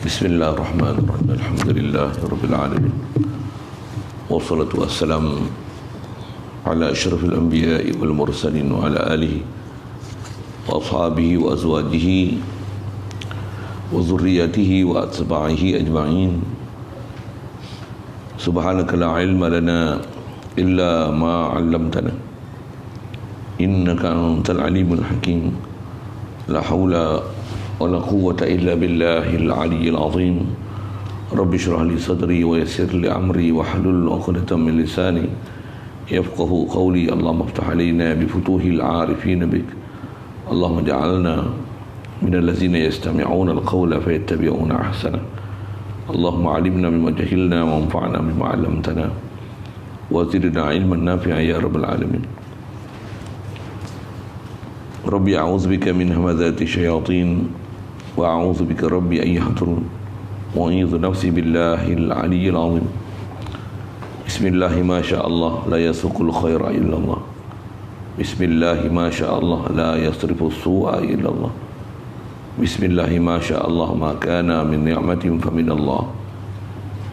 Bismillahirrahmanirrahim. Alhamdulillahirabbil alamin. Wassalatu wassalamu ala asyrafil anbiya'i wal mursalin wa ala alihi wa ashabihi wa azwajihi wa dhurriyyatihi wa atba'ihi ajma'in. Subhanaka la ilma lana illa ma 'allamtana innaka antal alimul hakim. La haula ولا قوة إلا بالله العلي العظيم. رب اشرح لي صدري ويسر لي أمري واحلل عقدة من لساني يفقه قولي. اللهم افتح علينا بفتوح العارفين بك. اللهم اجعلنا من الذين يستمعون القول فيتبعون أحسنه. اللهم علمنا بما جهلنا وانفعنا بما علمتنا وزدنا علما نافعا يا رب العالمين. ربي أعوذ بك من همزات الشياطين وأعوذ بك ربي أن يحضرون وأعيذ نفسي بالله العلي العظيم. بسم الله ما شاء الله لا يسوق الخير إلا الله. بسم الله ما شاء الله لا يصرف السوء إلا الله. بسم الله ما شاء الله ما كان من نعمة فمن الله.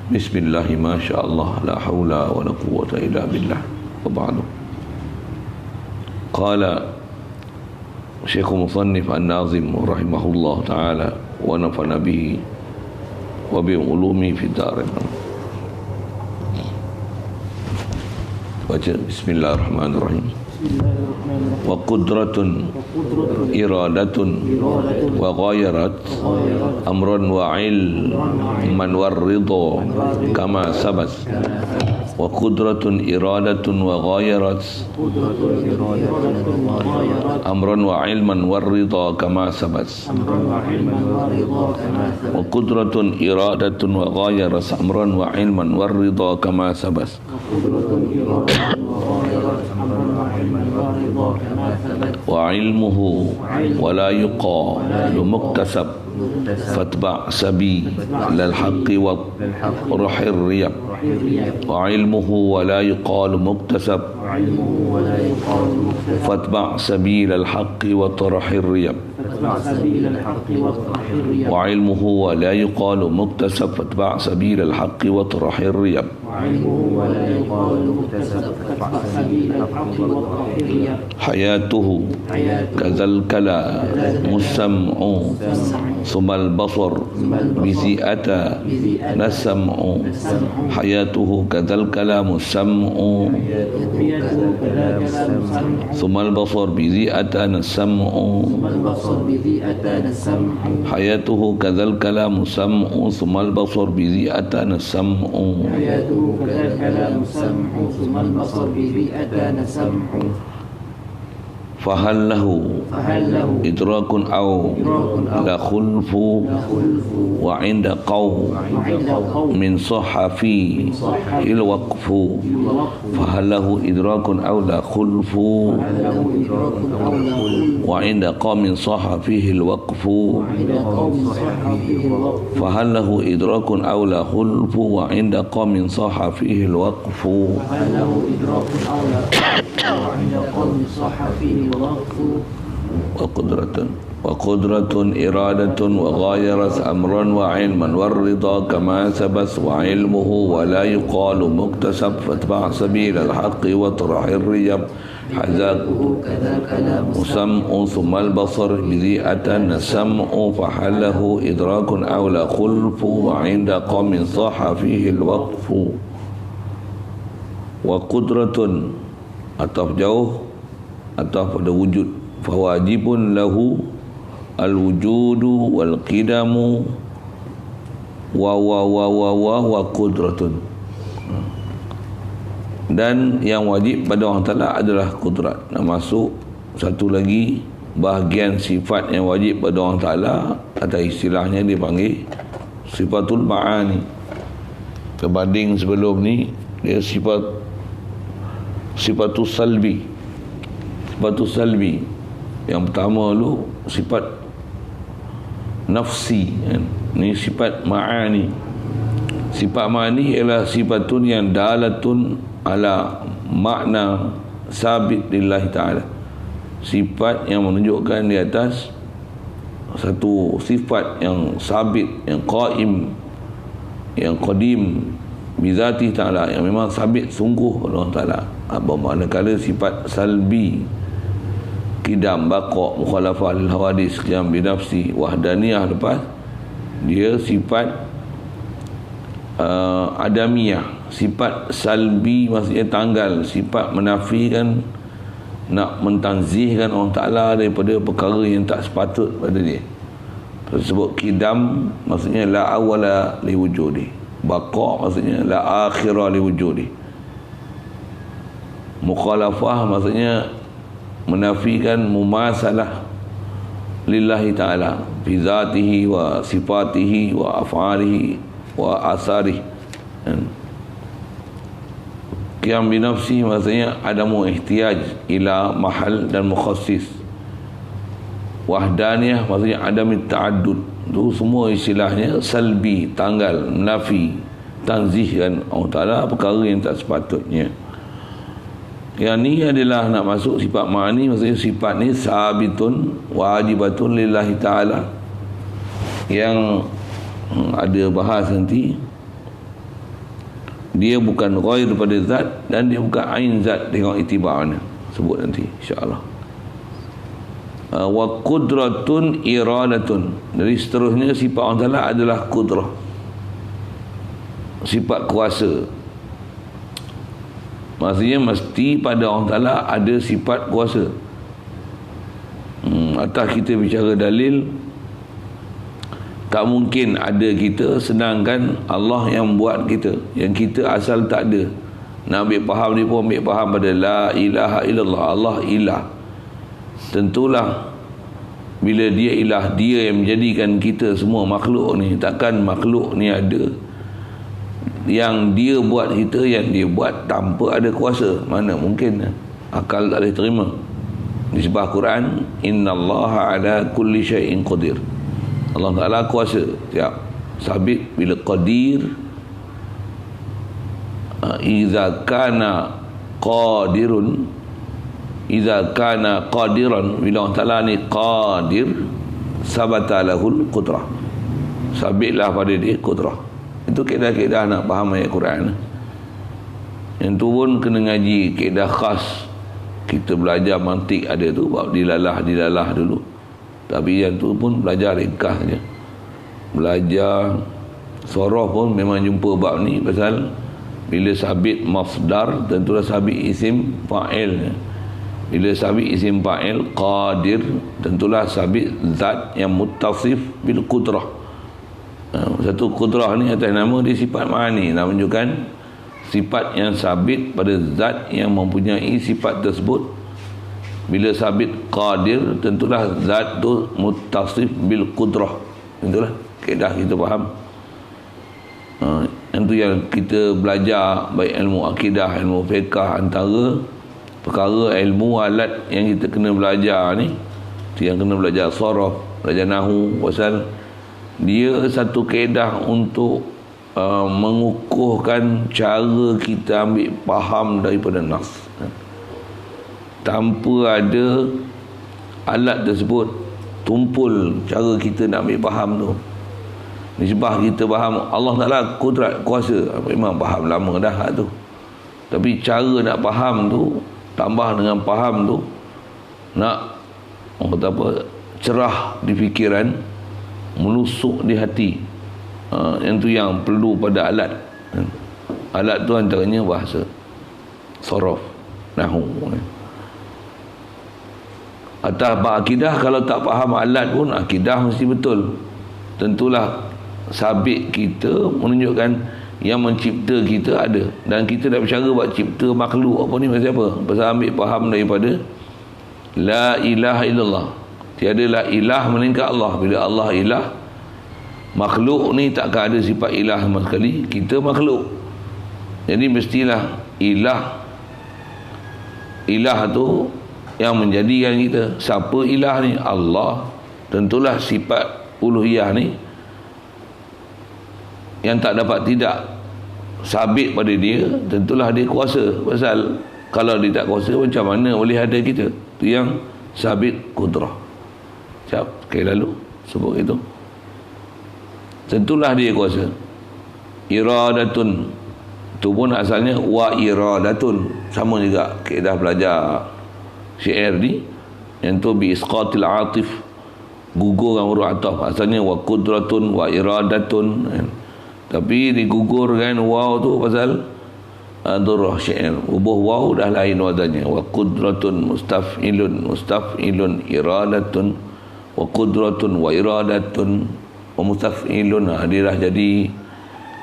بسم الله ما شاء الله لا حول ولا قوة إلا بالله. وبعد قال Syekh Musannif An-Nazim rahimahullah ta'ala wa nafa'na bihi wa bi ulumi fi darin. Baca Bismillahirrahmanirrahim. Wa qudratun iradatun wa ghayarat amran wa ilman warridha kama sabat. Wa qudratun iradatun wa ghayarat amran wa ilman warridha kama sabat. Wa qudratun iradatun wa ghayarat amran wa ilman warridha kama sabat. Wa ilmuhu wa la yuqalu muktasab fatba' sabi lal haqqi wa rahir riyab. Wa ilmuhu wa la yuqalu muktasab fatba' sabi lal haqqi wa rahir riyab. Wa ilmuhu wa la yuqalu muktasab fatba' sabi lal haqqi wa rahir riyab. Hayatuhu kadzal kala musam'u sumal basar bizi'ata nasam'u. Hayatuhu kadzal kala musam'u sumal basar bizi'ata nasam'u. Hayatuhu kadzal kala musam'u sumal basar bizi'ata nasam'u. Fahal lahu idrakun aw la khulfu wa inda qaw min sahafi il waqfu. Fahal lahu idrakun aw la khulfu wa inda qaw min sahafihi al waqfu. Fahal lahu idrakun aw la khulfu wa inda qaw min sahafihi al waqfu. وقدرة إرادة وغايرة أمرا وعلما والرضا كما سبس. وعلمه ولا يقال مكتسب فاتبع سبيل الحق واطرح الريب. حذاك مسمع ثم البصر بذي أتى السمع. فحله إدراك أو لا خلف وعند قوم صح فيه الوقف. وقدرة ataf jauh ataf pada wujud. Fawajibun lahu al-wujudu wal qidamu wa qudratun. Dan yang wajib pada Allah Ta'ala adalah kudrat. Masuk satu lagi bahagian sifat yang wajib pada Allah Ta'ala, atau istilahnya dipanggil sifatul ma'ani. Sebanding sebelum ni dia sifatul salbi. Sifatul salbi yang pertama dulu sifat nafsi, ni sifat ma'ani. Sifat ma'ani ialah sifatun yang dalatun ala makna sabit lillahi ta'ala. Sifat yang menunjukkan di atas satu sifat yang sabit, yang qaim, yang qadim bizati ta'ala, yang memang sabit sungguh Allah Ta'ala. Apa manakala sifat salbi, qidam, baqa', mukhalafah lil hawadis, qiyam binafsi, wahdaniyah, lepas dia sifat adamiyah. Sifat salbi maksudnya tanggal, sifat menafikan, nak mentanzihkan Allah Ta'ala daripada perkara yang tak sepatut pada dia. Tersebut qidam maksudnya la awala li wujudi, baqa maksudnya la akhira li wujudi, mukhalafah maksudnya menafikan mumasalah lillahi ta'ala fi zatihi wa sifatihi wa af'alihi wa asarihi. Qiyam binafsi maksudnya adamu ihtiyaj ila mahal dan mukhassis. Wahdaniyah maksudnya adamit ta'addud. Itu semua istilahnya salbi, tanggal, menafi, tanzihkan Allah Ta'ala perkara yang tak sepatutnya. Yang ni adalah nak masuk sifat ma'ani, maksudnya sifat ni sabitun wajibatun lillahi ta'ala, yang ada bahas nanti. Dia bukan ghair daripada zat dan dia bukan ain zat, tengok itibarnya sebut nanti insya-Allah. Wa qudratun iradatun, dari seterusnya sifat Allah Ta'ala adalah qudrah, sifat kuasa. Maksudnya mesti pada Allah Ta'ala ada sifat kuasa. Atas kita bicara dalil, tak mungkin ada kita sedangkan Allah yang buat kita, yang kita asal tak ada. Nak ambil faham ni pun ambil faham pada la ilaha illallah, Allah ilah. Tentulah bila dia ilah, dia yang menjadikan kita semua makhluk ni. Takkan makhluk ni ada yang dia buat kita, yang dia buat tanpa ada kuasa. Mana mungkin, akal tak boleh terima. Di sebuah Quran, innallaha ala kulli syai'in qadir, Allah Ta'ala kuasa tiap sabit. Bila qadir, iza kana qadirun, iza kana qadiran, bila Allah Ta'ala ni qadir, sabata lahul qudrah, sabitlah pada dia qudrah. Itu kaedah-kaedah nak faham ayat Quran. Yang tu pun kena ngaji kaedah khas. Kita belajar mantik ada tu, bab dilalah dulu. Tapi yang tu pun belajar ringkas je. Belajar sorof pun memang jumpa bab ni, pasal bila sabit masdar tentulah sabit isim fa'il. Bila sabit isim fa'il qadir, tentulah sabit zat yang muttasif bil qudrah. Satu qudrah ni atas nama dia sifat ma'ani, nak menunjukkan sifat yang sabit pada zat yang mempunyai sifat tersebut. Bila sabit qadir, tentulah zat tu muttasif bil qudrah. Itulah kaedah kita faham. Itu yang kita belajar, baik ilmu akidah, ilmu fiqh, antara perkara ilmu alat yang kita kena belajar ni, tu yang kena belajar saraf, belajar nahu, pasal dia satu kaedah untuk mengukuhkan cara kita ambil faham daripada nas. Tanpa ada alat tersebut, tumpul cara kita nak ambil faham tu. Nisbah kita faham Allah Ta'ala kudrat kuasa, memang faham lama dah tu. Tapi cara nak faham tu, tambah dengan faham tu, nak orang kata apa, cerah di fikiran, menusuk di hati. Yang tu yang perlu pada alat. Alat tu antaranya bahasa, saraf, nahu. Atas akidah, kalau tak faham alat pun akidah mesti betul. Tentulah sabit kita menunjukkan yang mencipta kita ada, dan kita dah bercara buat cipta makhluk apa ni pasal apa? Pasal ambil faham daripada la ilaha illallah, tiada la ilah melainkan Allah. Bila Allah ilah, makhluk ni takkan ada sifat ilah sama sekali. Kita makhluk, jadi mestilah ilah. Ilah tu yang menjadikan kita. Siapa ilah ni? Allah. Tentulah sifat uluhiyah ni yang tak dapat tidak sabit pada dia, tentulah dia kuasa. Pasal kalau dia tak kuasa, macam mana boleh ada kita? Tu yang sabit qudrah. Sekali lalu sebut itu. Tentulah dia kuasa. Iradatun tu pun asalnya wa iradatun, sama juga kaedah belajar syair ni, yang tu bi isqatil atif, gugurkan huruf ataf. Asalnya wa qudratun wa iradatun kan? Tapi digugurkan waw tu pasal durrah syair, ubuh waw dah lain wadahnya. Wa qudratun mustaf'ilun iradatun, wa qudratun wa iradatun wa mustaf'ilun. Dia dah jadi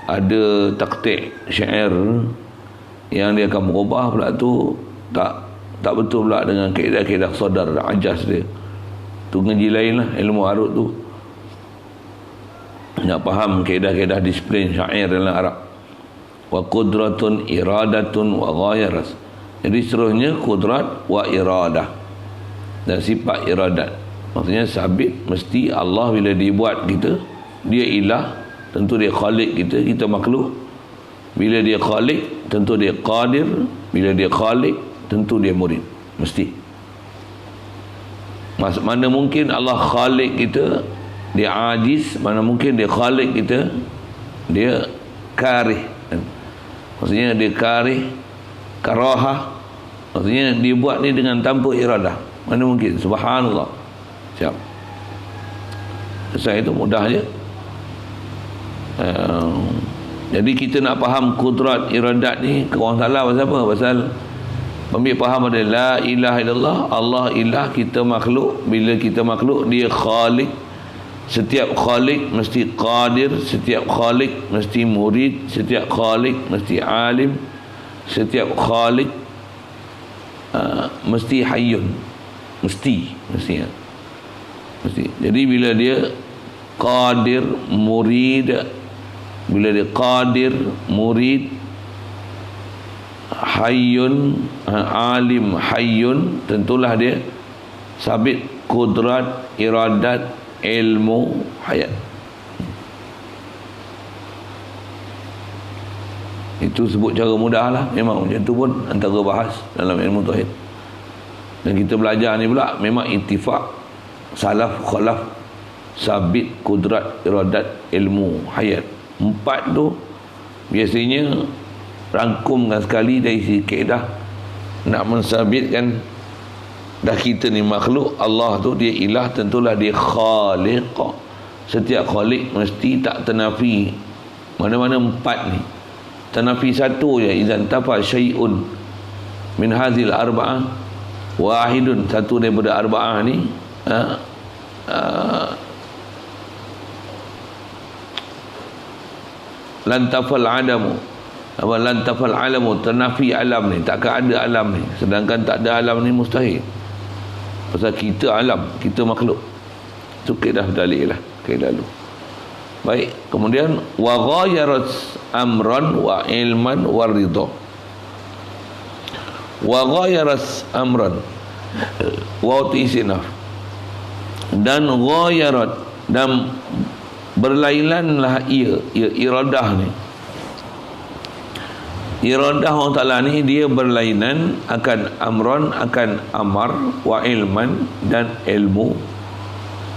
ada taktik syair yang dia akan berubah pula tu tak betul pula dengan kaedah-kaedah sadar, ajas dia tu ngaji lain lah. Ilmu arut tu nak faham kaedah-kaedah disiplin syair dalam Arab. Wa qudratun iradatun wa ghayaras. Jadi seterusnya qudrat wa iradah dan sifat iradat. Maksudnya sabit, mesti Allah bila dibuat kita, dia ilah, tentu dia khalik kita, kita makhluk. Bila dia khalik, tentu dia qadir. Bila dia khalik, tentu dia murid, mesti. Mana mungkin Allah khalik kita, dia ajiz. Mana mungkin dia khalik kita, dia karih. Maksudnya dia karih, karahah. Maksudnya dia buat ni dengan tanpa iradah. Mana mungkin, subhanallah. Siap. Saya itu mudah je. Jadi kita nak faham kudrat iradat ni, orang salah pasal apa? Pasal ambil faham ada la ilaha illallah, Allah ilah, kita makhluk. Bila kita makhluk, dia khalik. Setiap khalik mesti qadir, setiap khalik mesti murid, setiap khalik mesti alim, setiap khalik mesti hayyun, mesti. Jadi bila dia qadir, murid, bila dia qadir, murid, hayyun, alim, hayyun, tentulah dia sabit kudrat, iradat, ilmu, hayat. Itu sebut cara mudah lah. Memang macam tu pun antara bahas dalam ilmu tauhid. Dan kita belajar ni pula memang ittifaq salaf khalaf, sabit kudrat, iradat, ilmu, hayat. 4 tu biasanya rangkumkan sekali dari sisi kaedah nak mensabitkan dah kita ni makhluk, Allah tu dia ilah, tentulah dia khaliq. Setiap khaliq mesti tak tenafi mana-mana 4 ni. Tenafi satu je, idzan tafa syai'un min hazil arba'ah wahidun, satu daripada arba'ah ni lantafal adamu, apa lantafal alamu, tenafi alam ni, takkan ada alam ni, sedangkan tak ada alam ni mustahil. Pasal kita alam, kita makhluk. Itu kaedah dalil lah, kaedah dulu. Baik, kemudian wa ghayarat amran wa ilman wa ridha. Wa ghayarat amran wa tisinaf, dan ghayarat, dan berlailanlah ia iradah ni. Iradah Allah Ta'ala ni dia berlainan akan amran, akan amar, wa ilman, dan ilmu,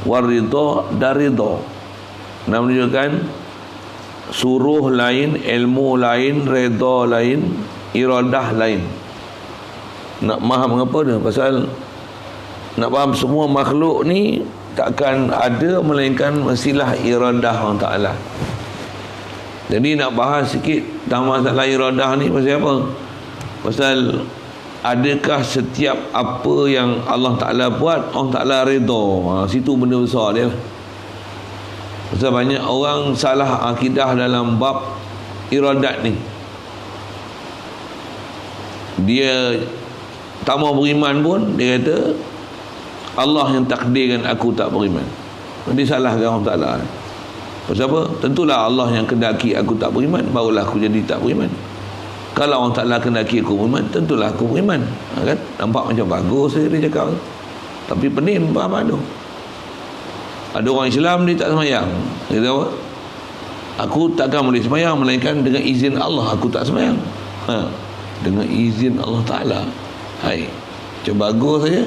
wa ridha, dan ridha. Nak menunjukkan suruh lain, ilmu lain, ridha lain, iradah lain. Nak faham mengapa dia? Pasal nak faham semua makhluk ni takkan ada melainkan mestilah iradah Allah Ta'ala. Jadi nak bahas sikit tentang masalah iradah ni pasal apa? Pasal adakah setiap apa yang Allah Ta'ala buat Allah Ta'ala redha? Situ benda besar dia lah. Pasal banyak orang salah akidah dalam bab iradat ni. Dia tak mau beriman pun dia kata Allah yang takdirkan aku tak beriman. Dia salahkan Allah Ta'ala. Pasal apa? Tentulah Allah yang kendaki aku tak beriman, barulah aku jadi tak beriman. Kalau Allah Ta'ala kendaki aku beriman, tentulah aku beriman. Kan? Nampak macam bagus dia cakap. Tapi pening faham tu. Ada orang Islam dia tak semayang. Dia kata apa? Aku takkan boleh semayang melainkan dengan izin Allah aku tak semayang. Dengan izin Allah Ta'ala. Hai, macam bagus saja.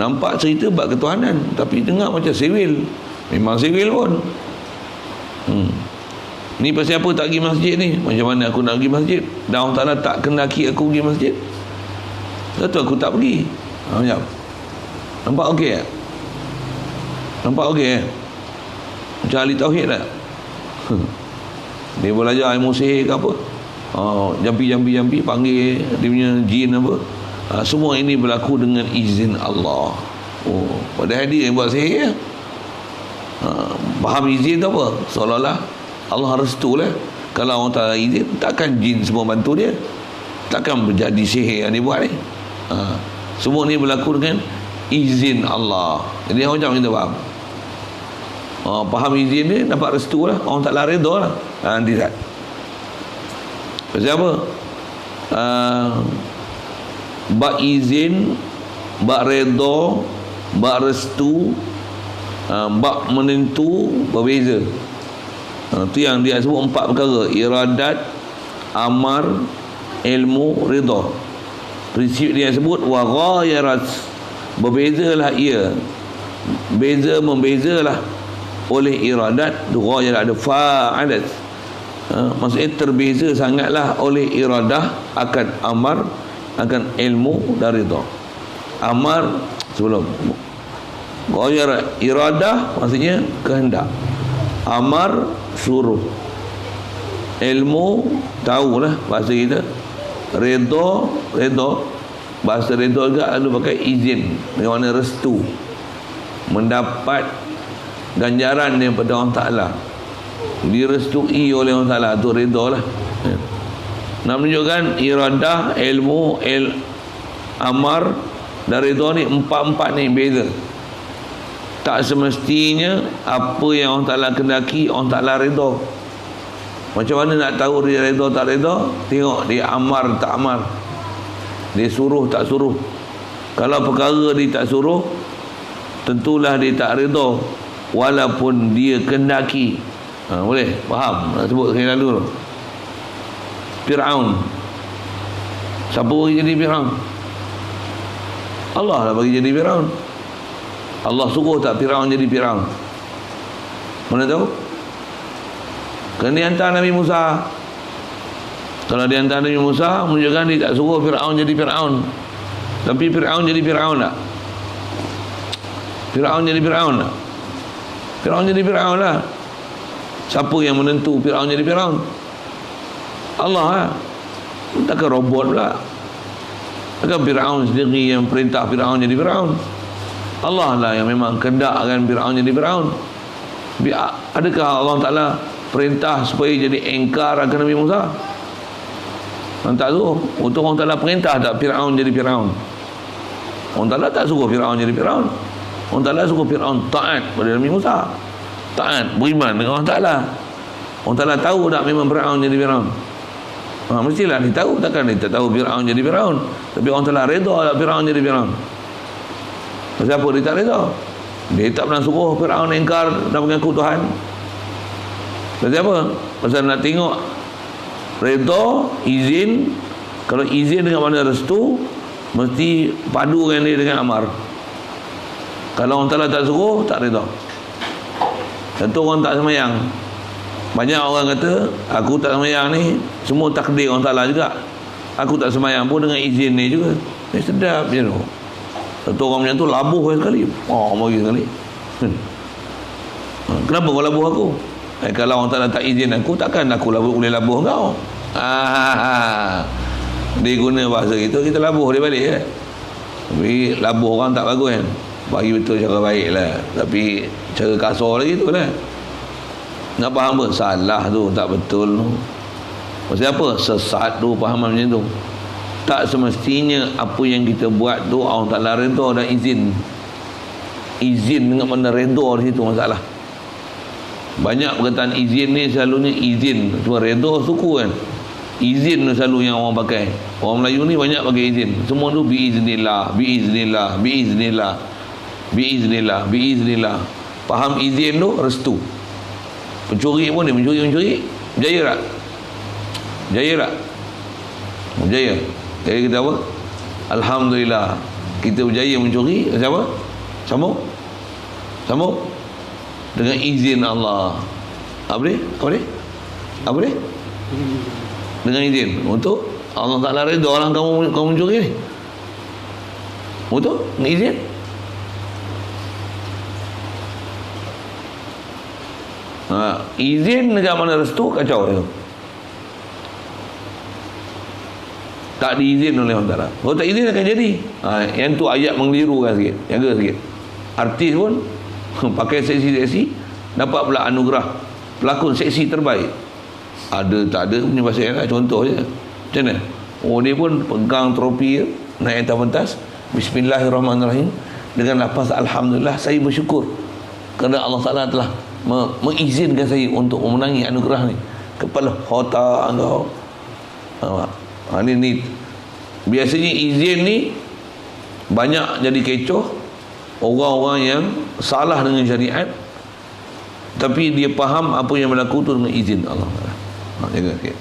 Nampak cerita bab ketuhanan, tapi dengar macam sewil. Memang sivil pun. Ni pasal apa tak pergi masjid ni? Macam mana aku nak pergi masjid? Dan Allah Ta'ala tak kendaki aku pergi masjid. Lepas aku tak pergi. Macam nampak okey tak? Nampak okey macam ahli tauhid tak? Dia belajar ilmu sihir ke apa? Jampi panggil dia punya jin apa? Semua ini berlaku dengan izin Allah. Padahal dia yang buat sihir. Faham izin tu apa? Seolah-olah Allah restu lah. Kalau orang tak izin, takkan jin semua bantu dia. Takkan berjadi sihir yang dia buat ni. Semua ni berlaku dengan izin Allah. Jadi macam kita faham. Faham izin dia, dapat restu lah. Orang tak lari redha lah. Nanti tak. Pasal apa? Bak izin, bak redha, bak restu, bak menentu berbeza. Itu yang dia sebut 4 perkara: iradat, amar, ilmu, redha. Prinsip dia sebut wa ghayarat, berbezalah ia, membezalah oleh iradat. Ghayarat ada fa'alat, maksudnya terbeza sangatlah oleh iradah akan amar, akan ilmu dan redha. Amar sebelum ghayarat, iradah maksudnya kehendak, amar suruh, ilmu tahulah bahasa kita, redha bahasa redha juga ada pakai izin, dengan mana restu, mendapat ganjaran daripada Allah Ta'ala, direstui oleh Allah Ta'ala, tu redha lah. Nak menunjukkan iradah, ilmu, amar dan redha ni empat ni beza. Tak semestinya apa yang Allah Ta'ala kendaki Allah Ta'ala redha. Macam mana nak tahu dia redha tak redha? Tengok dia amar tak amar, dia suruh tak suruh. Kalau perkara dia tak suruh, tentulah dia tak redha, walaupun dia kendaki. Boleh faham? Nak sebut sekali lalu. Fir'aun, siapa bagi jadi Fir'aun? Allah lah bagi jadi Fir'aun. Allah suruh tak Fir'aun jadi Fir'aun? Mana tahu? Kerana dia hantar Nabi Musa. Kalau dia hantar Nabi Musa, menunjukkan dia tak suruh Fir'aun jadi Fir'aun. Tapi Fir'aun jadi Fir'aun tak? Fir'aun jadi Fir'aun tak? Fir'aun jadi Fir'aun lah. Siapa yang menentu Fir'aun jadi Fir'aun? Allah lah. Takkan robot pula. Takkan Fir'aun sendiri yang perintah Fir'aun jadi Fir'aun. Allah lah yang memang kendakkan Fir'aun jadi Fir'aun. Adakah Allah Ta'ala perintah supaya jadi engkar akan Nabi Musa? Tak suruh. Untuk Allah Ta'ala perintah tak Fir'aun jadi Fir'aun? Allah Ta'ala tak suruh Fir'aun jadi Fir'aun. Allah Ta'ala suruh Fir'aun taat pada Nabi Musa, taat, beriman dengan Allah Ta'ala. Allah Ta'ala tahu tak memang Fir'aun jadi Fir'aun? Mestilah dia tahu. Takkan dia tak tahu Fir'aun jadi Fir'aun? Tapi Allah Ta'ala redha tak Fir'aun jadi Fir'aun? Pasal apa dia tak redha? Dia tak pernah suruh Fir'aun engkar dan mengaku Tuhan. Pasal apa? Pasal nak tengok redha, izin. Kalau izin dengan mana restu, mesti padukan dia dengan amar. Kalau Allah Ta'ala tak suruh, tak redha. Tentu orang tak semayang. Banyak orang kata, aku tak semayang ni semua takdir Allah Ta'ala juga. Aku tak semayang pun dengan izin ni juga. Sedap je tu. Satu orang macam tu labuh sekali. Bagi sekali. Kenapa kau labuh aku? Kalau Allah Ta'ala tak izin aku, takkan aku boleh labuh kau. Dia guna bahasa kita labuh dia balik kan. Tapi labuh orang tak bagus kan. Bagi betul cara baik lah. Tapi cara kasar lagi tu lah. Nak faham apa? Salah tu, tak betul tu. Maksudnya apa? Sesat tu fahaman macam tu. Tak semestinya apa yang kita buat tu Allah Ta'ala redha dan izin. Izin dengan mana redha di situ masalah. Banyak perkataan izin ni selalunya izin. Cuma redha suku kan. Izin tu selalu yang orang pakai. Orang Melayu ni banyak pakai izin. Semua tu biiznillah, biiznillah, biiznillah, biiznillah, biiznillah. Faham izin tu restu. Pencuri pun dia mencuri. Berjaya tak? Berjaya tak? Berjaya. Jadi kita apa? Alhamdulillah kita berjaya mencuri. Siapa? Sambung. dengan izin Allah. Apa dia? Apa dia? Apa dia? Dengan izin. Untuk Allah Ta'ala redha orang kamu mencuri ni. Betul? Dengan izin. Izin dekat mana restu, kacau dia. Tak diizin oleh Allah Ta'ala. Kalau tak izin akan jadi. Yang tu ayat mengelirukan sikit. Jaga sikit. Artis pun pakai seksi-seksi, dapat pula anugerah pelakon seksi terbaik. Ada tak ada punya bahasa yang lain. Contoh je. Macam mana? Oh, dia pun pegang trofi naik atas pentas. Bismillahirrahmanirrahim. Dengan lafaz Alhamdulillah, saya bersyukur kerana Allah Ta'ala telah mengizinkan saya untuk memenangi anugerah ni. Kepala otak engkau. Ni biasanya izin ni banyak jadi kecoh orang-orang yang salah dengan syariat, tapi dia faham apa yang berlaku tu dengan izin Allah. Jaga sikit.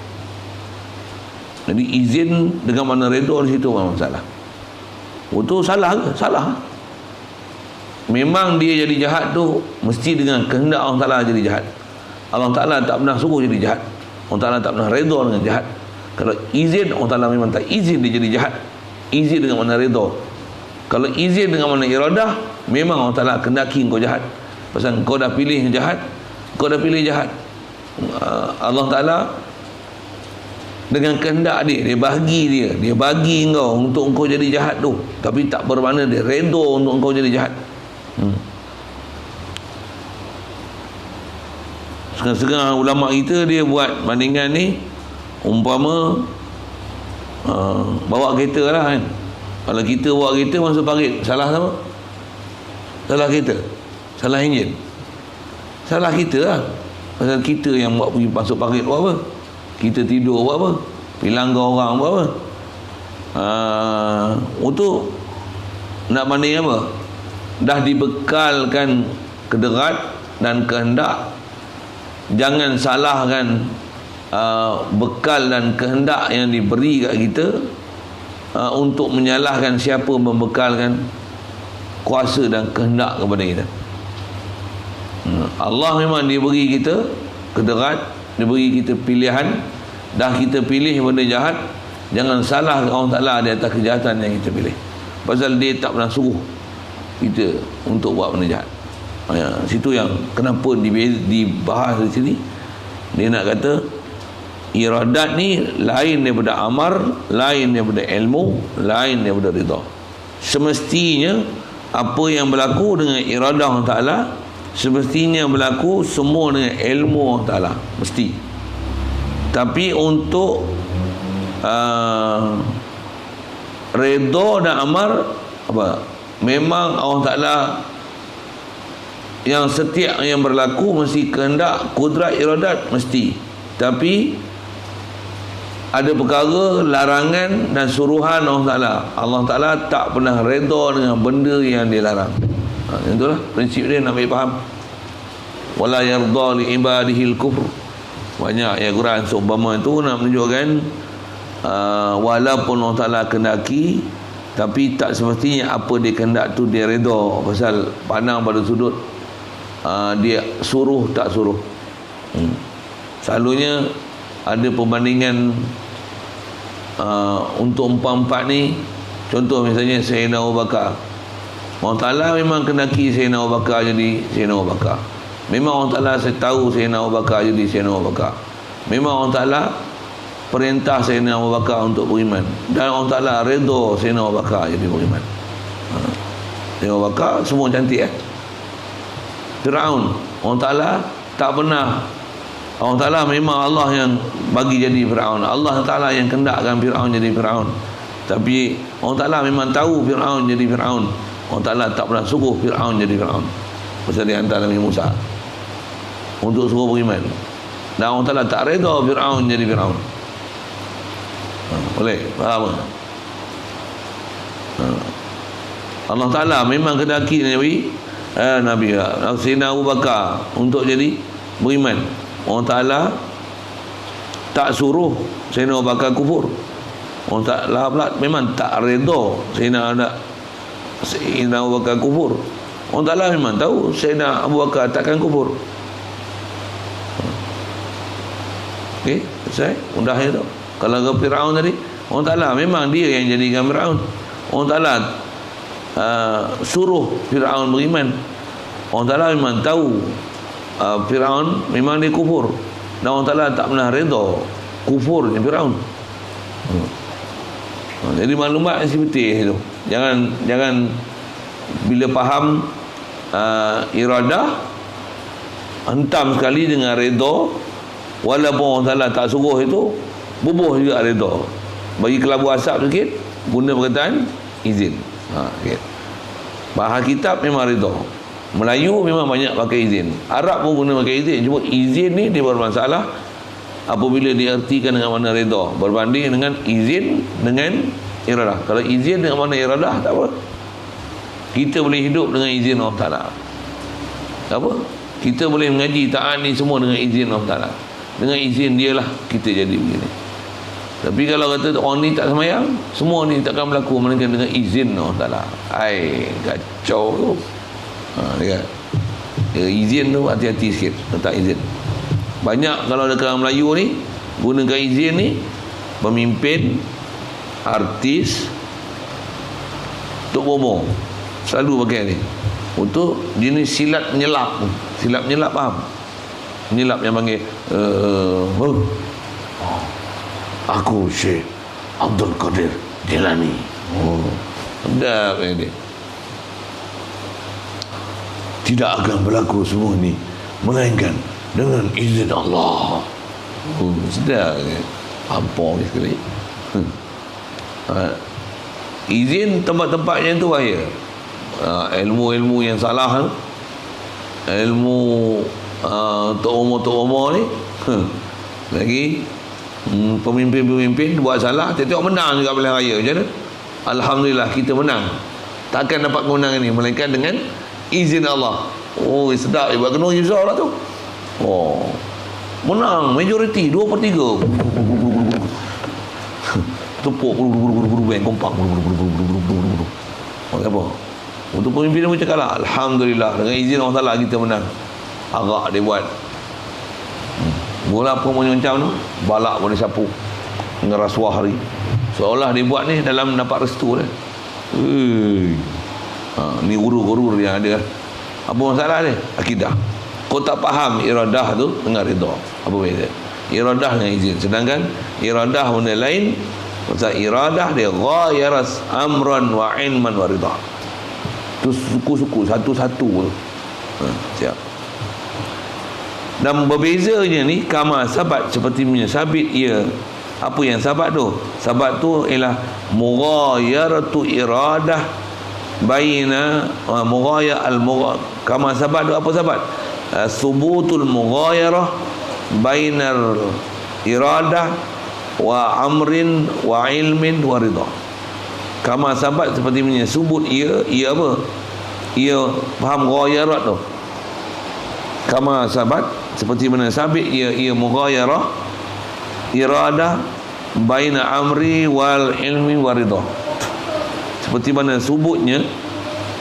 Jadi izin dengan mana redha di situ memang salah. Itu salah ke? Salah. Memang dia jadi jahat tu mesti dengan kehendak Allah Ta'ala jadi jahat. Allah Ta'ala tak pernah suruh jadi jahat. Allah Ta'ala tak pernah redha dengan jahat. Kalau izin Allah Ta'ala memang tak izin dia jadi jahat. Izin dengan mana redha. Kalau izin dengan mana iradah, memang Allah Ta'ala kendaki kau jahat. Pasal kau dah pilih jahat, kau dah pilih jahat. Allah Ta'ala dengan kehendak dia bagi engkau untuk engkau jadi jahat tu, tapi tak bermakna dia redha untuk engkau jadi jahat. Setengah-setengah ulama kita dia buat bandingan ni, umpama bawa kereta lah kan. Kalau kita bawa kereta masuk parit, salah sama? Salah kita, salah enjin, salah kita lah. Pasal kita yang buat pergi masuk parit buat apa? Kita tidur buat apa? Pergi langgar orang buat apa? Untuk nak banding apa? Dah dibekalkan kederat dan kehendak. Jangan salahkan bekal dan kehendak yang diberi kat kita untuk menyalahkan siapa membekalkan kuasa dan kehendak kepada kita. Allah memang dia beri kita kederat, dia beri kita pilihan. Dah kita pilih benda jahat, jangan salah Allah Ta'ala di atas kejahatan yang kita pilih. Pasal dia tak pernah suruh kita untuk buat benda jahat. Situ yang kenapa dibahas di sini. Dia nak kata iradat ni lain daripada amar, lain daripada ilmu, lain daripada rida. Semestinya apa yang berlaku dengan iradah Allah Ta'ala, semestinya berlaku semua dengan ilmu Allah Ta'ala, mesti. Tapi untuk reda dan amar apa? Memang Allah Ta'ala yang setiap yang berlaku mesti kehendak, kudrat, iradat mesti. Tapi ada perkara larangan dan suruhan Allah Ta'ala. Allah Ta'ala tak pernah reda dengan benda yang dilarang. Itulah prinsip dia, nak bagi faham. Wala yarda li ibadihil kufr. Banyak ayat Quran seumpama itu nak menunjukkan walaupun Allah Ta'ala kendaki, tapi tak semestinya apa dia kehendak tu dia reda. Pasal pandang pada sudut dia suruh tak suruh. Selalunya ada perbandingan untuk empat-empat ni. Contoh misalnya Sayyidina Abu Bakar, Allah Ta'ala memang kendaki Sayyidina Abu Bakar jadi Sayyidina Abu Bakar. Memang Allah Ta'ala saya tahu Sayyidina Abu Bakar jadi Sayyidina Abu Bakar. Memang Allah Ta'ala perintah Sayyidina Abu Bakar untuk beriman, dan Allah Ta'ala redha Sayyidina Abu Bakar jadi beriman. Sayyidina Abu Bakar semua cantik Firaun, Allah Ta'ala tak pernah. Allah Ta'ala memang Allah yang bagi jadi Firaun, Allah Ta'ala yang kendakkan Firaun jadi Firaun. Tapi Allah Ta'ala memang tahu Firaun jadi Firaun. Allah Ta'ala tak pernah suruh Firaun jadi Firaun. Pasal dia hantar Nabi Musa untuk suruh beriman, dan Allah Ta'ala tak reda Firaun jadi Firaun. Boleh faham? Allah Ta'ala memang kendaki Nabi Sayyidina Abu Bakar untuk jadi beriman. Allah Ta'ala tak suruh Sayyidina Abu Bakar kufur. Allah Ta'ala memang tak reda Sayyidina Abu Bakar kufur. Allah Ta'ala memang tahu Sayyidina Abu Bakar takkan kufur. Okey, selesai mudahnya tu. Kalau ke Firaun tadi, Allah Ta'ala memang dia yang jadikan Firaun. Allah Ta'ala suruh Firaun beriman. Allah Ta'ala memang tahu Firaun memang dia kufur, dan Allah Ta'ala tak pernah redha kufurnya Firaun. Jadi maklumat seperti itu. Jangan bila faham iradah, hentam sekali dengan redha, walaupun Allah Ta'ala tak suruh itu, bubuh juga redha. Bagi kelabu asap sikit, guna perkataan izin. Okay. Bahasa kitab memang redha, Melayu memang banyak pakai izin, Arab pun guna pakai izin. Cuma izin ni dia bermasalah apabila diartikan dengan makna redha berbanding dengan izin dengan iradah. Kalau izin dengan makna iradah, tak apa, kita boleh hidup dengan izin Allah Ta'ala. Tak apa, kita boleh mengaji taat ni semua dengan izin Allah Ta'ala. Dengan izin dia lah kita jadi begini. Tapi kalau kata orang ni tak semayang, semua ni takkan berlaku melainkan dengan izin Allah Ta'ala. Kacau tu. Dia izin tu hati-hati sikit letak izin. Banyak kalau dekat orang Melayu ni gunakan izin ni, pemimpin, artis, Tok Bomo selalu pakai ni untuk jenis silat menyelap. Silat menyelap, faham? Menyelap yang panggil aku Syekh Abdul Qadir Jilani. Sedap dia. Tidak akan berlaku semua ni melainkan dengan izin Allah. Sedap dia. Ampun sekali. Izin tempat-tempat yang tu bahaya. Ilmu-ilmu yang salah, ilmu Tok Umar ni, lagi pemimpin-pemimpin buat salah, tengok menang juga pilihan raya. Macam mana? Alhamdulillah kita menang. Takkan dapat kemenangan ni melainkan dengan izin Allah. Sedap, buat kena Yusuf lah tu. Menang majoriti 2/3. Tepuk yang kompak. Apa? Untuk pemimpin pun cakap lah, alhamdulillah dengan izin Allah Ta'ala kita menang. Agak dia buat bola pun macam tu, balak boleh sapu dengan rasuah hari, seolah dia buat ni dalam dapat restu dia. Ni guru-guru yang ada. Apa masalah dia? Akidah. Kau tak faham iradah tu dengan redha. Apa beza? Iradah dengan izin. Sedangkan iradah benda lain. Pasal iradah dia ghayaras amran wa ilman wa ridha. Tu suku-suku satu-satu tu. Siap. Dan berbezanya ni kama sabat, seperti sabit ia. Apa yang sabat tu? Sabat tu ialah mughayaratu iradah baina mughayar kama sabat tu. Apa sabat? Subutul mughayarah bainar iradah wa amrin wa ilmin wa ridha. Kama sabat seperti subut ia apa? Ia faham ghayarat tu. Kama sabat seperti mana sabit ia mughayarah iradah baina amri wal ilmi wa ridha. Seperti mana subutnya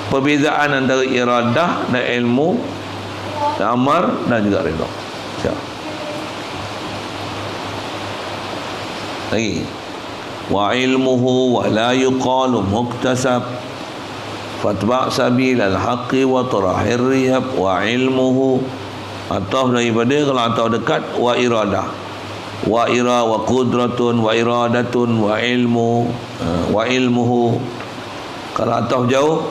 perbezaan antara iradah dan ilmu, dan amar dan juga ridha. Siap. Lagi wa ilmuhu wa la yuqalu muktasab fatba' sabilal haqqi wa tarahir riyab. Wa ilmuhu atau daripada, kalau atau dekat, wa iradah, wa ira wa qudratun wa iradatun wa ilmu wa ilmuhu. Kalau atau jauh,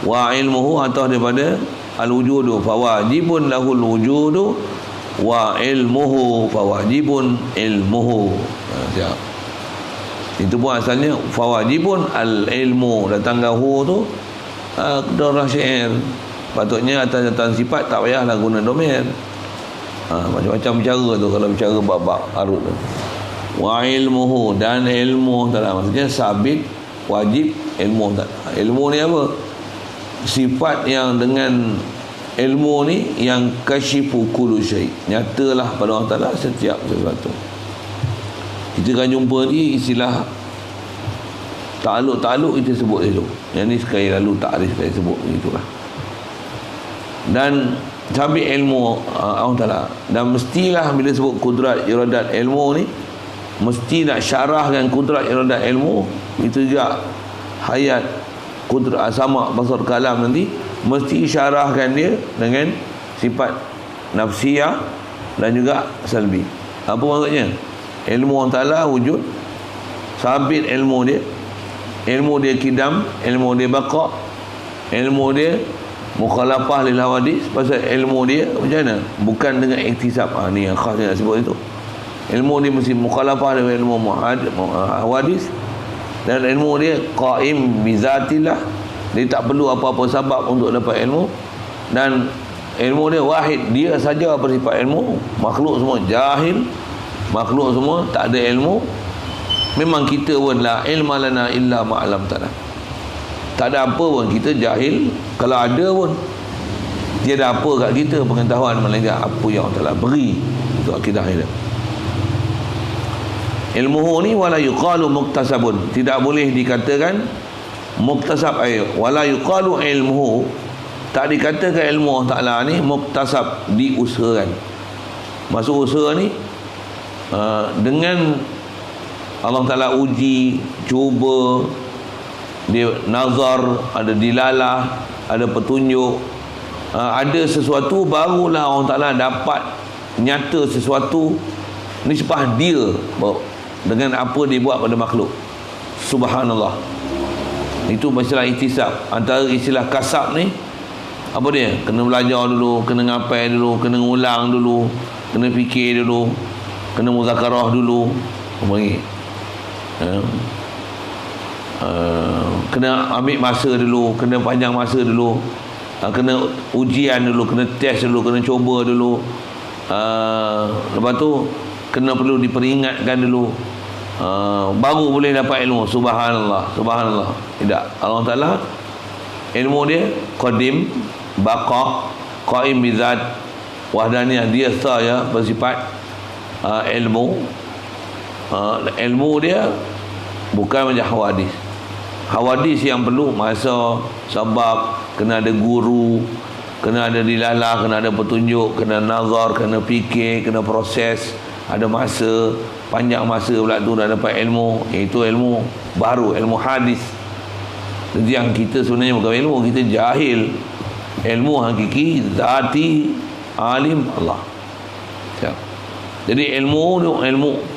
wa ilmuhu atau daripada al wujudu fawajibun lahul wujudu wa ilmuhu fawajibun ilmuhu. Siap. Itu pun asalnya fawajibun al ilmu, datang hu tu darah syair. Patutnya atas sifat tak payahlah guna domain. Macam-macam cara tu kalau bicara bab-bab arut tu. Wa ilmuhu, dan ilmu tak, maksudnya sabit wajib ilmu tak. Ilmu ni apa? Sifat yang dengan ilmu ni yang kasyifu kullu syai, nyatalah pada Allah Ta'ala setiap sesuatu. Kita kan jumpa ni istilah ta'aluk kita sebut dulu. Yang ni sekali lalu takrif saya sebut, begitulah. Dan sambil ilmu Allah Ta'ala. Dan mestilah bila sebut kudrat iradat ilmu ni, mesti nak syarahkan kudrat iradat ilmu. Itu juga hayat kudrat sama basar kalam nanti, mesti syarahkan dia dengan sifat nafsiyah dan juga salbi. Apa maksudnya? Ilmu Allah Ta'ala wujud, sabit ilmu dia kidam, ilmu dia baqa, ilmu dia mukhalafah lil hawadis. Pasal ilmu dia macam mana? Bukan dengan iktisab. Ni yang khas dia nak sebut itu. Ilmu dia mesti mukhalafah dengan ilmu hawadis, dan ilmu dia qaim bizatillah. Dia tak perlu apa-apa sebab untuk dapat ilmu, dan ilmu dia wahid, dia saja bersifat ilmu. Makhluk semua jahil, makhluk semua tak ada ilmu. Memang kita pun la ilma lana illa ma'alam ta'ala. Tak ada apa pun, kita jahil. Kalau ada pun, tiada apa kat kita pengetahuan melainkan apa yang Allah Ta'ala beri. Itu akidah kita. Ilmuhu ni wala yuqalu muktasabun, tidak boleh dikatakan muktasab. Wala yuqalu ilmuhu, tak dikatakan ilmu Allah Ta'ala ni muktasab, diusahakan. Maksud usaha ni dengan Allah Ta'ala uji, cuba, dia nazar, ada dilalah, ada petunjuk, ada sesuatu, barulah Allah Ta'ala dapat nyata sesuatu nisbah dia dengan apa dia buat pada makhluk. Subhanallah. Itu masalah iktisab. Antara istilah kasab ni, apa dia? Kena belajar dulu, kena ngapai dulu, kena ngulang dulu, kena fikir dulu, kena muzakarah dulu. Kena ambil masa dulu, kena panjang masa dulu, kena ujian dulu, kena test dulu, kena cuba dulu. Lepas tu kena perlu diperingatkan dulu, baru boleh dapat ilmu. Subhanallah, subhanallah. Tidak, Allah Ta'ala ilmu dia qadim, baqa, qaim bizat, wahdaniyah, dia saja bersifat ilmu. Ilmu dia bukan macam hawadis. Hawadis yang perlu masa, sebab, kena ada guru, kena ada dilalah, kena ada petunjuk, kena nazar, kena fikir, kena proses, ada masa, panjang masa pula tu dah dapat ilmu. Itu ilmu baru, ilmu hadis. Jadi yang kita sebenarnya bukan ilmu, kita jahil. Ilmu hakiki, zati, alim Allah. Siap. Jadi ilmu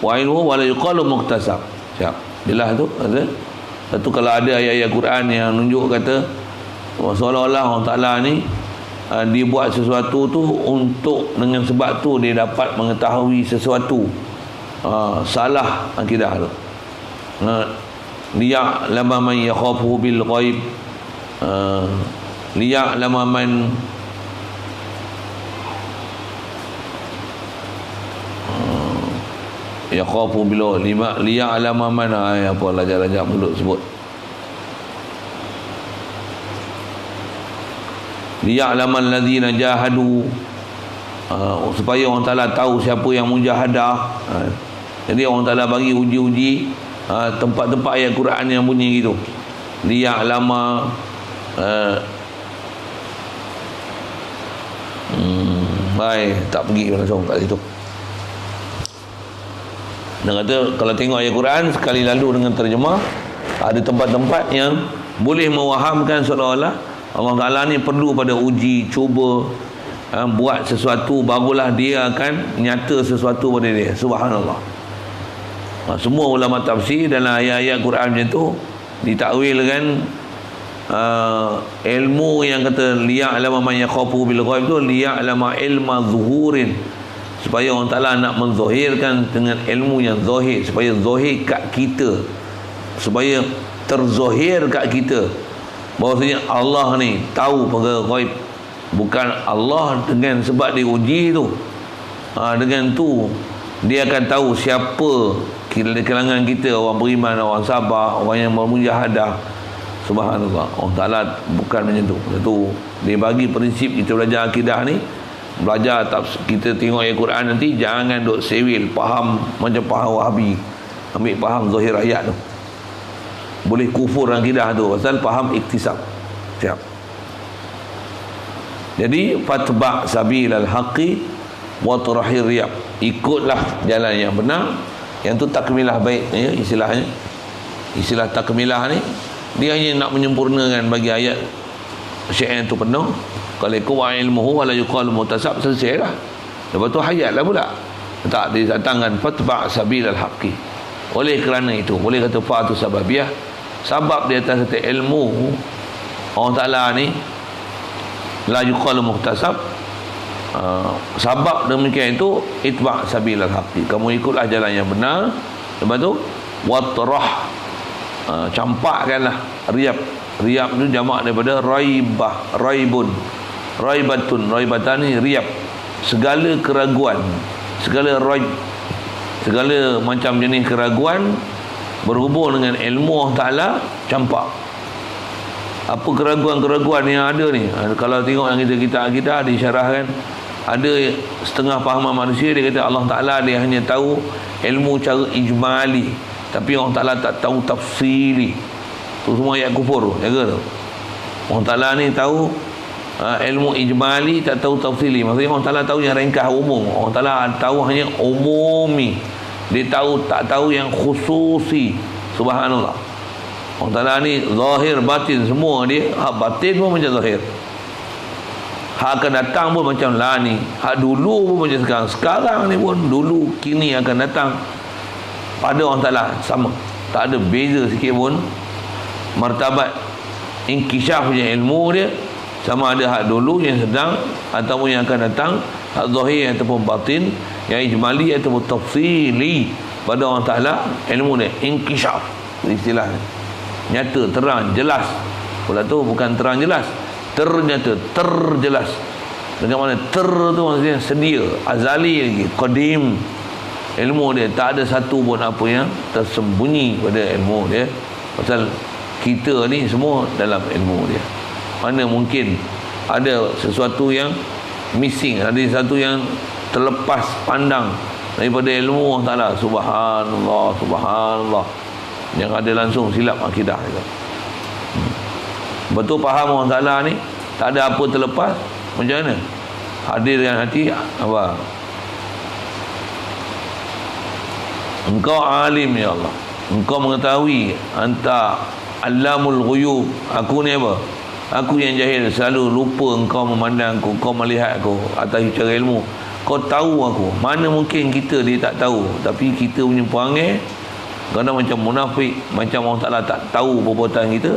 wa ilmu wala yuqalu muktasab. Siap. Jelas tu ada. Satu, kalau ada ayat-ayat Quran yang nunjuk kata seolah-olah Allah Ta'ala ni dia buat sesuatu tu untuk, dengan sebab tu dia dapat mengetahui sesuatu, salah akidah tu. Liya'lama man yakhafu bil ghaib, liya'lama man yakhafu bil lima liya'lama man, apa raja-raja mulut sebut, liya'lama allazina jahadu, supaya orang Ta'ala tahu siapa yang mujahadah. Jadi orang Ta'ala bagi uji-uji tempat-tempat ayat Quran yang bunyi gitu. Liya'lama baik, tak pergi langsung kat situ. Dan kata kalau tengok ayat Quran sekali lalu dengan terjemah, ada tempat-tempat yang boleh mewahamkan seolah-olah Allah Ta'ala ni perlu pada uji, cuba, buat sesuatu, barulah dia akan nyata sesuatu pada dia. Subhanallah. Semua ulama tafsir dalam ayat-ayat Quran macam tu ditakwilkan ilmu yang kata liya'lama man yakhafu bil ghaib tu liya'lama ilma zuhurin, supaya Allah Ta'ala nak menzahirkan dengan ilmu yang zahir, supaya zahir kat kita, supaya terzahir kat kita bahawasanya Allah ni tahu perkara ghaib. Bukan Allah dengan sebab dia uji tu, dengan tu dia akan tahu siapa di kalangan kita, orang beriman, orang sabar, orang yang bermujahadah. Subhanallah. Allah Ta'ala bukan macam tu. Itu dia bagi prinsip kita belajar akidah ni. Belajar kita tengok ayat Quran nanti, jangan duk sewil faham macam faham Wahabi, ambil faham zahir ayat tu, boleh kufur akidah tu pasal faham iktisab. Siap. Jadi fatba' sabilal haqqi wa turahir riyab, ikutlah jalan yang benar. Yang tu takmilah baik ya, istilahnya. Istilah takmilah ni dia hanya nak menyempurnakan bagi ayat syair itu penuh. Kalau ikut wa ilmuhu wala yuqalu mutasab, selesai dah. Lepas tu hayat lah pula. Tak didatangkan fatba' sabilal haqqi. Oleh kerana itu boleh kata fa'atu sababiyah, sabab di atas kata ilmu Allah Ta'ala ni la yuqalu muhtasab. Sebab demikian itu itba' sabilal haqqi, kamu ikutlah jalan yang benar. Lepas tu watrah, campakkanlah riyab. Riyab tu jamak daripada raibah, raibun, raibatun, raibatan ni riyab, segala keraguan, segala raib, segala macam jenis keraguan berhubung dengan ilmu Allah Ta'ala, campak. Apa keraguan-keraguan yang ada ni? Kalau tengok yang kita disyarahkan, ada setengah fahaman manusia dia kata Allah Ta'ala dia hanya tahu ilmu cara ijmali, tapi Allah Ta'ala tak tahu tafsili. Tu semua ayat kufur, jaga tu. Allah Ta'ala ni tahu ilmu ijmali, tak tahu tafsili. Maksudnya Allah Ta'ala tahu yang ringkas umum, Allah Ta'ala tahu hanya umumi, dia tahu tak tahu yang khususi. Subhanallah. Allah Ta'ala ni zahir batin semua dia. Hak batin pun macam zahir, hak akan datang pun macam lah ni, hak dulu pun macam sekarang, sekarang ni pun dulu kini akan datang pada Allah Ta'ala sama, tak ada beza sikit pun. Martabat inkisyaf punya ilmu dia sama ada hak dulu yang sedang ataupun yang akan datang, hak zahir ataupun batin, yang ijmali ataupun tafsili. Pada Allah Ta'ala ilmu dia inkisyaf, istilahnya nyata, terang, jelas. Pula tu bukan terang jelas, ternyata, terjelas. Dengan mana ter tu maksudnya sedia, azali lagi, qadim. Ilmu dia tak ada satu pun apa yang tersembunyi pada ilmu dia. Pasal kita ni semua dalam ilmu dia. Mana mungkin ada sesuatu yang missing, ada sesuatu yang terlepas pandang daripada ilmu Allah Ta'ala. Subhanallah, subhanallah. Yang ada langsung silap akidah itu. Betul faham Allah Ta'ala ni tak ada apa terlepas. Macam mana? Hadirkan hati apa? Engkau alim ya Allah, Engkau mengetahui, anta Allamul ghuyub. Aku ni apa? Aku yang jahil, selalu lupa Engkau memandang aku, Kau melihat aku atas cara ilmu. Kau tahu aku. Mana mungkin kita dia tak tahu, tapi kita punya perangai kadang macam munafik, macam Allah Ta'ala tak tahu perbuatan kita,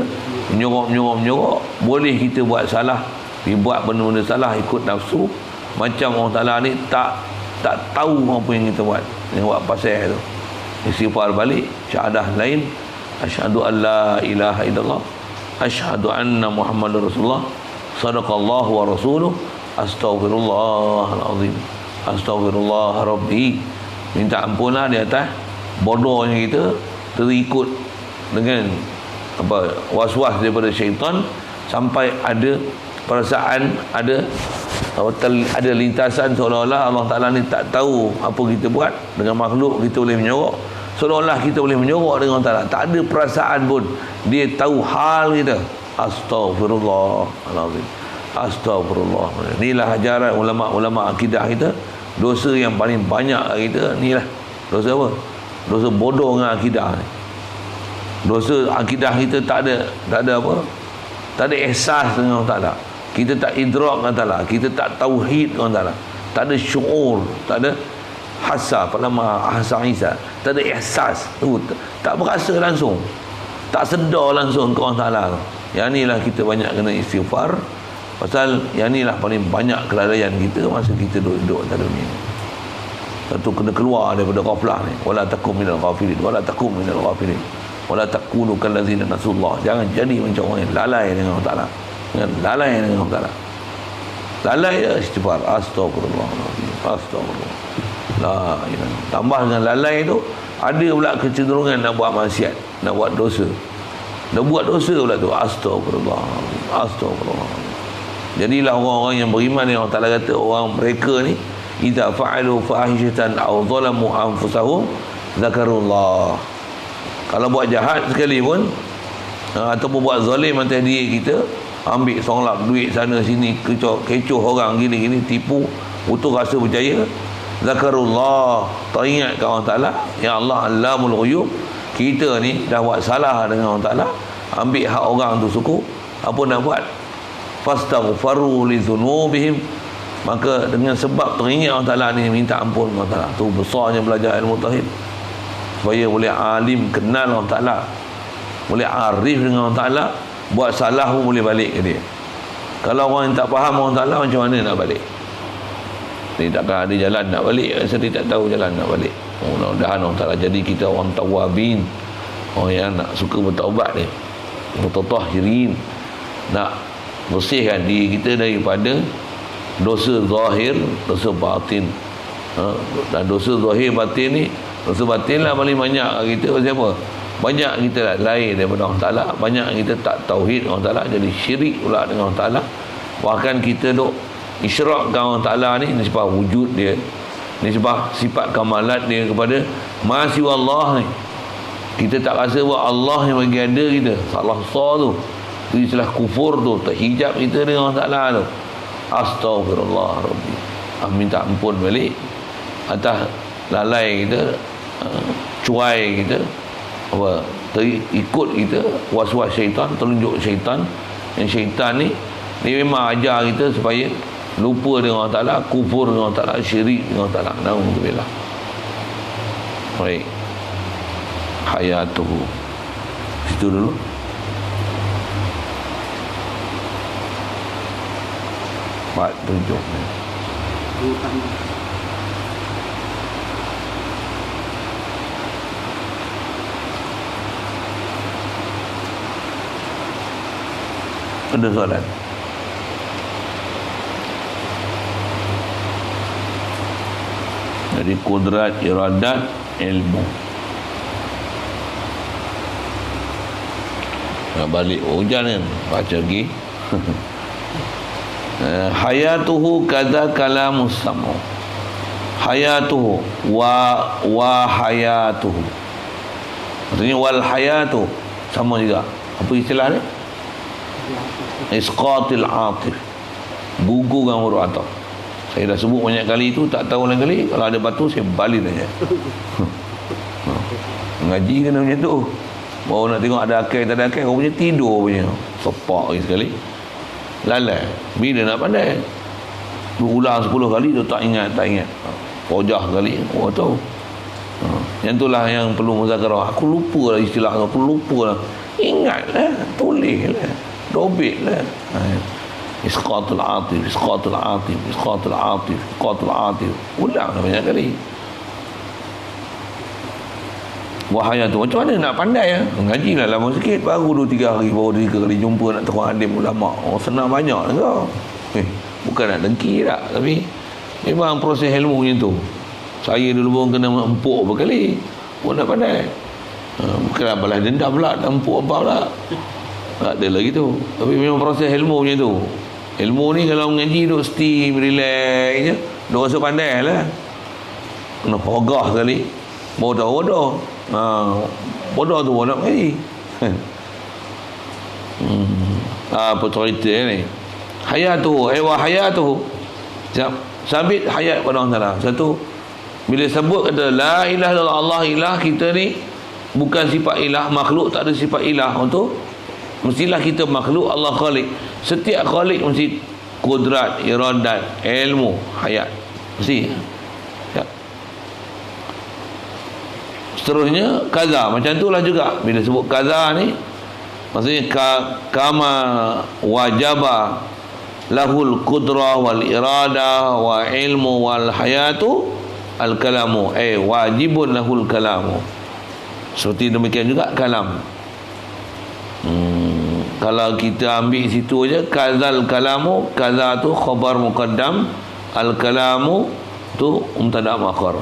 menyorok. Boleh kita buat salah, dibuat benda-benda salah ikut nafsu. Macam Allah Ta'ala ni tak tahu apa yang kita buat, yang buat pasal tu. Istighfar balik, syahadah lain, asyhadu an la ilaha illallah, asyhadu anna Muhammadar Rasulullah, sadaqallahu wa rasuluh, astaghfirullahalazim, astaghfirullah rabbi. Minta ampunlah di atas bodohnya kita, terikut dengan apa was-was daripada syaitan, sampai ada perasaan, ada lintasan seolah-olah Allah Ta'ala ni tak tahu apa kita buat. Dengan makhluk kita boleh menyorok, seolah-olah kita boleh menyorok dengan Allah Ta'ala, tak ada perasaan pun dia tahu hal kita. Astaghfirullahalazim, astagfirullah. Inilah ajaran ulama-ulama akidah kita. Dosa yang paling banyak kita ni lah dosa apa? Dosa bodoh dengan akidah ni. Dosa akidah kita tak ada apa? Tak ada ihsas dengan Allah Ta'ala. Kita tak idrak dengan Allah Ta'ala, kita tak tauhid dengan Allah Ta'ala, tak ada syuur, tak ada hasa, falamma ahsa Isa, tak ada ihsas, tak berasa langsung, tak sedar langsung ke Allah Ta'ala. Yang inilah kita banyak kena istighfar. Pasal yang inilah paling banyak kelalaian kita masa kita duduk atas dunia ni. Satu, kena keluar daripada ghaflah ni. Wala takum minal ghafilin, wala takum minal ghafilin, wala takunu kallazina nasullah. Jangan jadi macam orang yang lalai dengan Allah Ta'ala. Dengan lalai dengan Allah Ta'ala. Lalai dia istighfar, astagfirullahaladzim, astagfirullah, la ilaha. Tambah dengan lalai tu, ada pula kecenderungan nak buat maksiat, nak buat dosa. Nak buat dosa pula tu, astagfirullahaladzim, astagfirullah. Jadilah orang-orang yang beriman yang Allah Ta'ala kata orang mereka ni idza fa'alu fahishatan aw zalamu anfusahum zakarullah. Kalau buat jahat sekali pun ataupun buat zalim atas diri kita, ambil songlap duit sana sini, kecoh orang gini-gini, tipu, putus rasa percaya. Zakarullah, teringat ke Allah Ta'ala. Ya Allah, Allamul Ghuyub, kita ni dah buat salah dengan Allah Ta'ala, ambil hak orang tu suku, apa nak buat? Fastaghfaru li dhunubihim, maka dengan sebab teringat Allah Ta'ala ni, minta ampun Allah Ta'ala. Tu besarnya belajar ilmu tauhid, supaya boleh alim, kenal Allah Ta'ala, boleh arif dengan Allah Ta'ala, buat salah pun boleh balik ke dia. Kalau orang yang tak faham Allah Ta'ala, macam mana nak balik? Dia takkan ada jalan nak balik, saya tak tahu jalan nak balik. Mudah-mudahan Allah Ta'ala jadi kita orang tawabin, orang yang nak suka bertaubat dia, mutatahhirin, nak bersihkan diri kita daripada dosa zahir, dosa batin. Dan dosa zahir batin ni, dosa batin lah paling banyak kita. Pasal apa? Banyak kita lain daripada Allah Ta'ala, banyak kita tak tauhid Allah Ta'ala, jadi syirik pula dengan Allah Ta'ala. Bahkan kita duk isyrakkan Allah Ta'ala ni nisbah wujud dia, nisbah sifat kamalat dia kepada masih Allah ni. Kita tak rasa bahawa Allah yang bagi ada kita, salah sah tu, itu istilah kufur tu, terhijab kita dengan Allah Ta'ala tu. Astaghfirullah Rabbi, minta ampun balik atas lalai kita, cuai kita, apa, ikut kita, was-was syaitan, telunjuk syaitan. Yang syaitan ni, dia memang ajar kita supaya lupa dengan Allah Ta'ala, kufur dengan Allah Ta'ala, syirik dengan Allah Ta'ala. Na'udzubillah. Baik, hayatuhu, situ dulu. Part 7. Ada soalan? Jadi kudrat, iradat, ilmu. Nak balik hujan kan, baca lagi. Hayatuhu kadza kalamus samu. Hayatuhu wa hayatuhu. Maksudnya wal hayatu sama juga. Apa istilah dia? Isqatil atif, gugurkan huruf ataf. Saya dah sebut banyak kali itu, tak tahu lain kali. Kalau ada batu saya balik saja. Ngaji kena macam tu. Baru nak tengok ada akal tak ada akal, kau punya tidur punya sepak lagi sekali. Lalai. Bila nak pandai? Ulang 10 kali tu tak ingat. Pojah sekali, oh tahu. Yang itulah yang perlu muzakarah. Aku lupa lah istilah tu, aku lupa lah. Ingatlah, tulislah, dobitlah. Isqatul atif, isqatul atif, isqatul atif, isqatul atif. Ulang banyak kali. Wahaya tu macam mana nak pandai ya? Mengajilah lama sikit, baru 2-3 hari, baru 3 kali jumpa nak terang alim ulama. Oh, senang banyak kau. Bukan nak dengki tak, tapi memang proses ilmu macam tu. Saya dulu pun kena empuk berkali pun nak pandai. Bukanlah balas dendam pula, empuk apa pula. Tak ada lagi tu. Tapi memang proses ilmu macam tu. Ilmu ni kalau mengaji duk steam, relax je, duk rasa pandai lah. Kena hogah sekali, bodoh-bodoh. Bodoh tu nak mengaji. Apa cerita ni? Hayatuhu, wa hayatuhu. Sabit hayat pada Allah Ta'ala. Satu, bila sebut kata la ilaha illallah, Allah ilah, kita ni bukan sifat ilah, makhluk tak ada sifat ilah. Untuk mestilah kita makhluk, Allah khalik. Setiap khalik mesti kudrat, iradat, ilmu, hayat. Mesti. Ya. Seterusnya kaza, macam itulah juga. Bila sebut kaza ni, maksudnya kama wajaba lahul kudrah wal irada wa ilmu wal hayatu al kalamu, wajibun lahul kalamu. Seperti demikian juga kalam. Kalau kita ambil situ aja, kazal kalamu, kaza tu khabar muqaddam, al kalamu tu mubtada muakhar.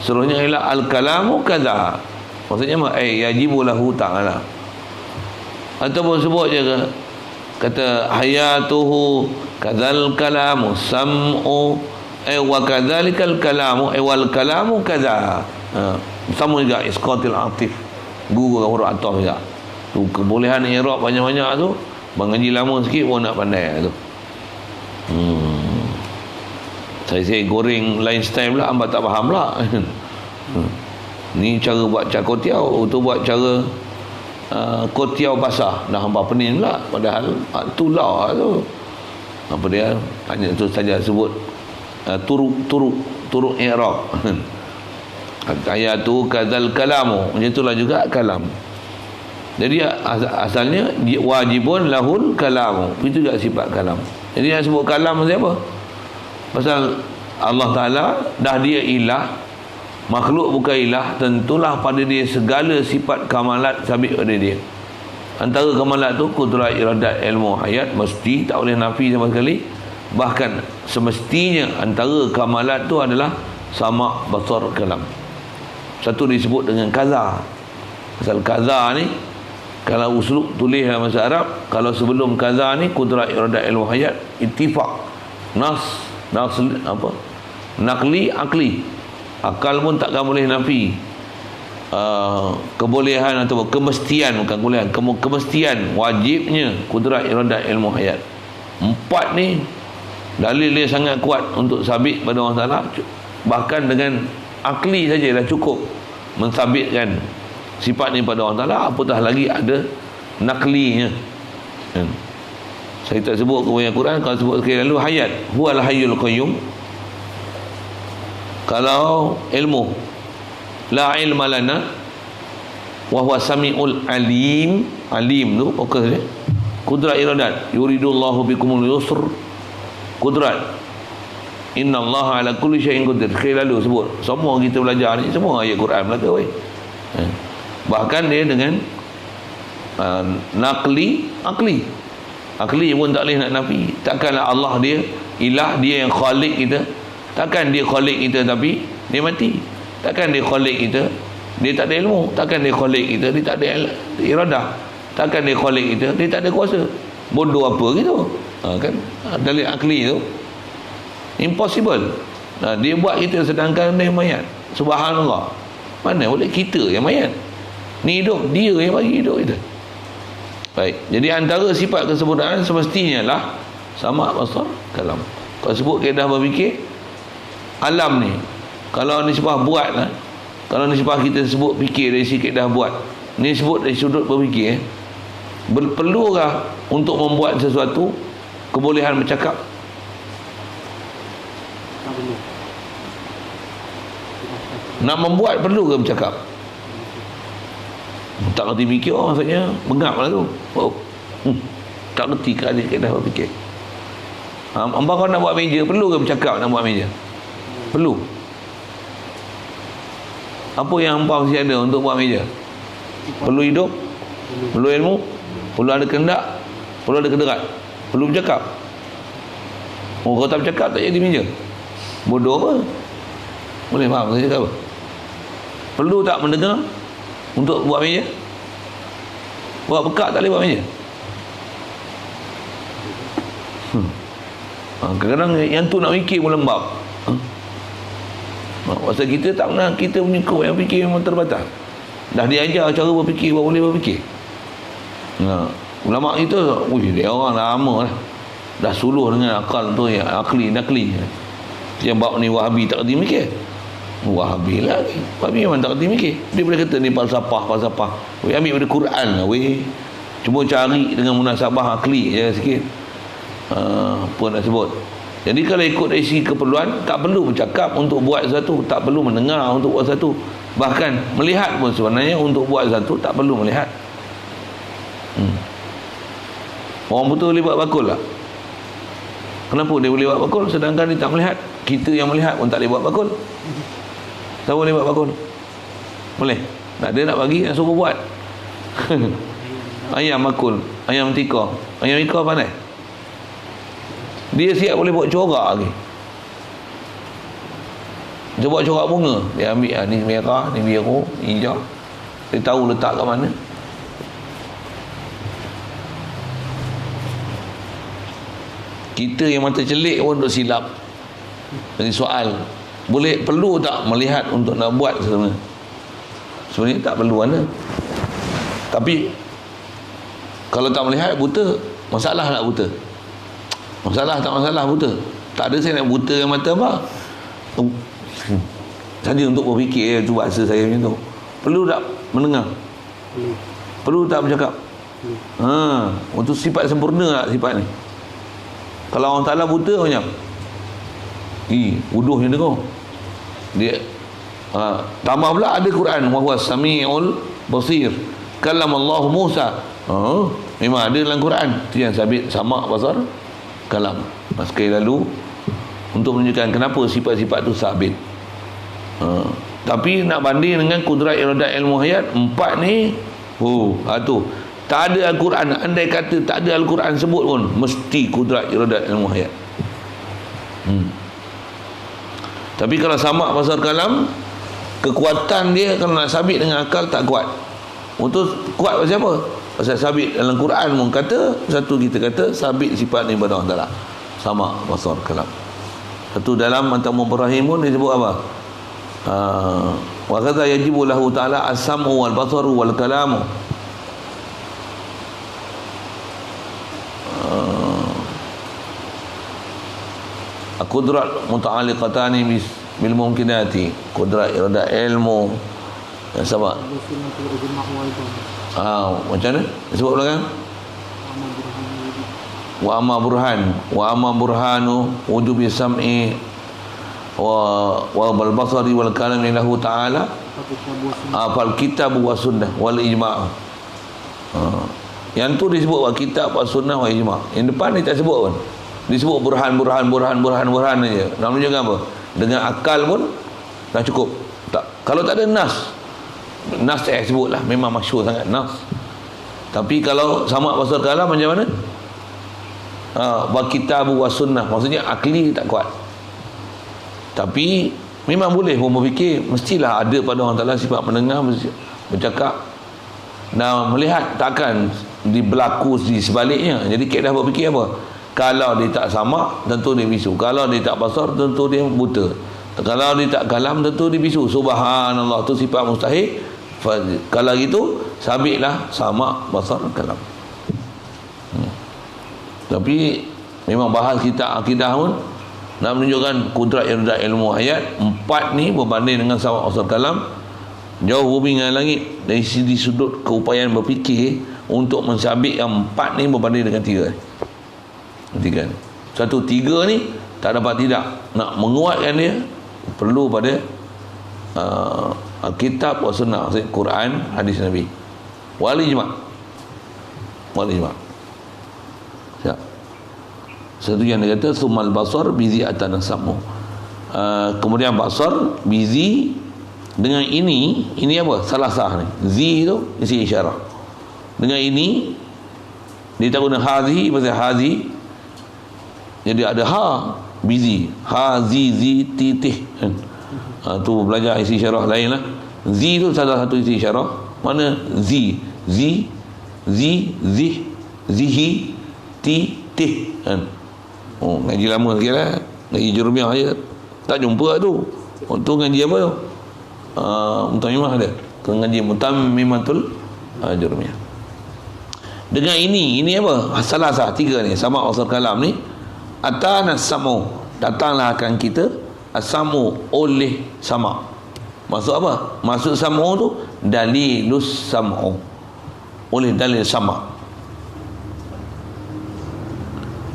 Seterusnya ialah al kalamu kaza. Maksudnya yajibu lahu ta'ala. Ataupun sebut je kata hayatuhu kadzal kalamu sam'u wa kadzalikal kalamu wal kalamu kadza. Sama juga isqatil atif, gugur huruf ataf juga. Tu kebolehan i'rab banyak-banyak tu Bang ngaji lama sikit pun nak pandai tu. Saya goreng lain style pula, hamba tak faham pula. Ni cara buat cakotiau, tu buat cara kotiau basah. Dah hamba pening pula. Padahal tu lah tu. Apa dia? Hanya tu saja sebut turuk i'rab. Ayat tu kadzal kalamu. Macam itulah juga kalam. Jadi asalnya wajibun lahul kalamu. Itu juga sifat kalam. Jadi yang sebut kalam siapa? Pasal Allah Ta'ala dah dia ilah, makhluk bukan ilah, tentulah pada dia segala sifat kamalat sabit pada dia. Antara kamalat tu kudrat, iradat, ilmu, hayat, mesti tak boleh nafi sama sekali. Bahkan semestinya antara kamalat tu adalah sama, basar, kalam. Satu disebut dengan kaza. Pasal kaza ni, kalau uslub tulis dalam bahasa Arab, kalau sebelum kaza ni kudrat, iradat, ilmu, hayat, ittifaq, nas apa? Nakli, akli. Akal pun takkan boleh nafi kebolehan atau kemestian, bukan kebolehan, kemestian wajibnya kudrat, iradat, ilmu, hayat. Empat ni dalil dia sangat kuat untuk sabit pada Allah Ta'ala. Bahkan dengan akli saja dah cukup mensabitkan sifat ni pada Allah Ta'ala, apatah lagi ada naklinya. Saya tak sebut kemudian Quran. Kalau sebut sekali lalu hayat, huwal hayyul qayyum. Kalau ilmu, la ilma lana wa huwa samiul alim. Alim tu fokus dia. Kudrat, iradat, yuridullahu bikumul yusr. Kudrat, innallaha ala kulli syai'in qadir. Sekali lalu sebut. Semua kita belajar ni semua ayat Quran belaka weh. Bahkan dia dengan nakli, akli pun tak boleh nak nafi. Takkanlah Allah dia ilah, dia yang khalik kita. Takkan dia khalik kita tapi dia mati. Takkan dia khalik kita, dia tak ada ilmu. Takkan dia khalik kita, dia tak ada iradah. Takkan dia khalik kita, dia tak ada kuasa. Bodoh apa gitu. Kan dalil akli tu impossible. Dia buat kita sedangkan dia mayat. Subhanallah. Mana boleh kita yang mayat? Ni hidup, dia yang bagi hidup kita. Baik, jadi antara sifat kesempurnaan semestinya lah sama, basar, kalam. Kalau sebut kaedah berfikir, alam ni, kalau nisbah buat lah, kalau nisbah kita sebut fikir dari sisi kaedah buat, ni sebut dari sudut berfikir, perlukah untuk membuat sesuatu kebolehan bercakap? Nak membuat perlu ke bercakap? Tak kerti fikir maksudnya bengap lah tu. Tak kerti kaedah berfikir. Hamba kau nak buat meja, perlu ke bercakap nak buat meja? Perlu. Apa yang hamba mesti ada untuk buat meja? Perlu hidup, perlu ilmu, perlu ada kehendak, perlu ada kederat, perlu bercakap. Kau tak bercakap tak jadi meja. Bodoh apa? Boleh faham saya cakap apa? Perlu tak mendengar untuk buat meja? Buat bekak tak boleh buat meja? Kadang-kadang yang tu nak fikir pun lembab. Pasal kita tak pernah, kita punya yang fikir memang terbatas. Dah diajar cara berfikir, baru boleh berfikir. Ulama kita, dia orang lama lah, dah suluh dengan akal tu, yang nakli. Yang bawa ni Wahabi tak kerti mikir. Wahabi lagi, Wahabi memang tak kerti mikir. Dia boleh kata ni falsafah. Ambil pada Quran lah weh. Cuma cari dengan munasabah akli je sikit. Apa nak sebut. Jadi kalau ikut dari segi keperluan, tak perlu bercakap untuk buat sesuatu, tak perlu mendengar untuk buat sesuatu. Bahkan melihat pun sebenarnya untuk buat sesuatu tak perlu melihat. Orang betul boleh buat bakul lah. Kenapa dia boleh buat bakul sedangkan dia tak melihat? Kita yang melihat pun tak boleh buat bakul. Siapa boleh buat bakul? Boleh? Tak, dia nak bagi, nak suruh buat. Ayam bakul, ayam tika. Ayam tika pandai? Dia siap boleh buat corak lagi. Dia buat corak bunga. Dia ambil ni merah, ni biru, ni hijau. Dia tahu letak kat mana. Kita yang mata celik pun duk silap. Jadi soal, perlu tak melihat untuk nak buat sebenarnya? Sebenarnya tak perlu mana. Tapi kalau tak melihat buta. Masalah nak buta? Masalah tak masalah buta? Tak ada saya nak butakan mata apa. Saja untuk berfikir, itu bahasa saya macam tu. Perlu tak mendengar? Perlu tak bercakap? Untuk sifat sempurna tak sifat ni? Kalau orang Ta'ala buta macam wuduh ni dengar. Dia tambah pula ada Quran, wa huwa samiul basir. Kalam Allah Musa. Memang ada dalam Quran. Itu yang sabit sama basar kalam. Sekali lalu untuk menunjukkan kenapa sifat-sifat tu sabit. Tapi nak banding dengan kudrat iradat ilmu hayat, empat ni tu tak ada Al-Quran. Andai kata tak ada Al-Quran sebut pun mesti kudrat iradat ilmu hayat. Tapi kalau samak basar kalam, kekuatan dia kalau nak sabit dengan akal tak kuat. Untuk kuat pasal apa? Pasal sabit dalam Quran pun kata, satu kita kata sabit sifat ni pada Allah Ta'ala, samak basar kalam. Satu dalam Antamul Ibrahim pun disebut apa? Wa kadza yajibu lahu ta'ala as-sam'u wal basaru wal kalamu. Kudrat muta'alliqatani bil mumkinati, kudrat irada ilmu sama. Macam mana disebut belakang? Wa amma burhanu wujubi sam'i wa bal basari wal kalami lahu ta'ala fal kitab wa sunnah wal ijma'. Yang tu disebut wa kitab wa sunnah wa ijma'. Yang depan ni tak sebut pun. Disebut burhan aja. Nak menunjukkan apa? Dengan akal pun dah cukup. Tak. Kalau tak ada nas saya sebutlah, memang masyhur sangat nas. Tapi kalau sama basar kalam macam mana? Wa kitabu wa sunnah, maksudnya akli tak kuat. Tapi memang boleh pun berfikir, mestilah ada pada orang Ta'ala sifat mendengar, bercakap dan melihat, takkan berlaku di sebaliknya. Jadi kaedah berfikir apa? Kalau dia tak sama, tentu dia bisu. Kalau dia tak basar, tentu dia buta. Kalau dia tak kalam, tentu dia bisu. Subhanallah, tu sifat mustahil. Kalau gitu, sabitlah sama basar kalam. Tapi memang bahas kita akidah pun nak menunjukkan kudrat iradat ilmu hayat. Empat ni berbanding dengan sama basar kalam, jauh bumi dengan langit. Dari segi sudut keupayaan berfikir untuk mensabitkan empat ni berbanding dengan tiga. Satu tiga ni tak dapat tidak. Nak menguatkan dia perlu pada kitab wa sunnah, Quran, hadis Nabi, wal ijma'. Siap. Satu yang dia kata sumal basar bizi atana samu. Kemudian basar bizi dengan ini apa? Salasah ni. Zi tu isi isyarat. Dengan ini dia tak guna hazi, pasal hazi jadi ada bizi, zi titih kan. Tu belajar isi isyarah lain lah. Zi tu salah satu isi isyarah. Mana zihi, tih kan. Ngaji lama sikit lah, ngaji Jurumiyah je tak jumpa tu. Tu ngaji apa tu? Mutamimah ada. Tu ngaji Mutammimatul Jurumiyah. Dengan ini apa? Salah tiga ni, sama asal kalam ni. Atana samu, datanglah akan kita asamu oleh sama. Maksud apa? Maksud samu tu dalilus sam'u, oleh dalil sama.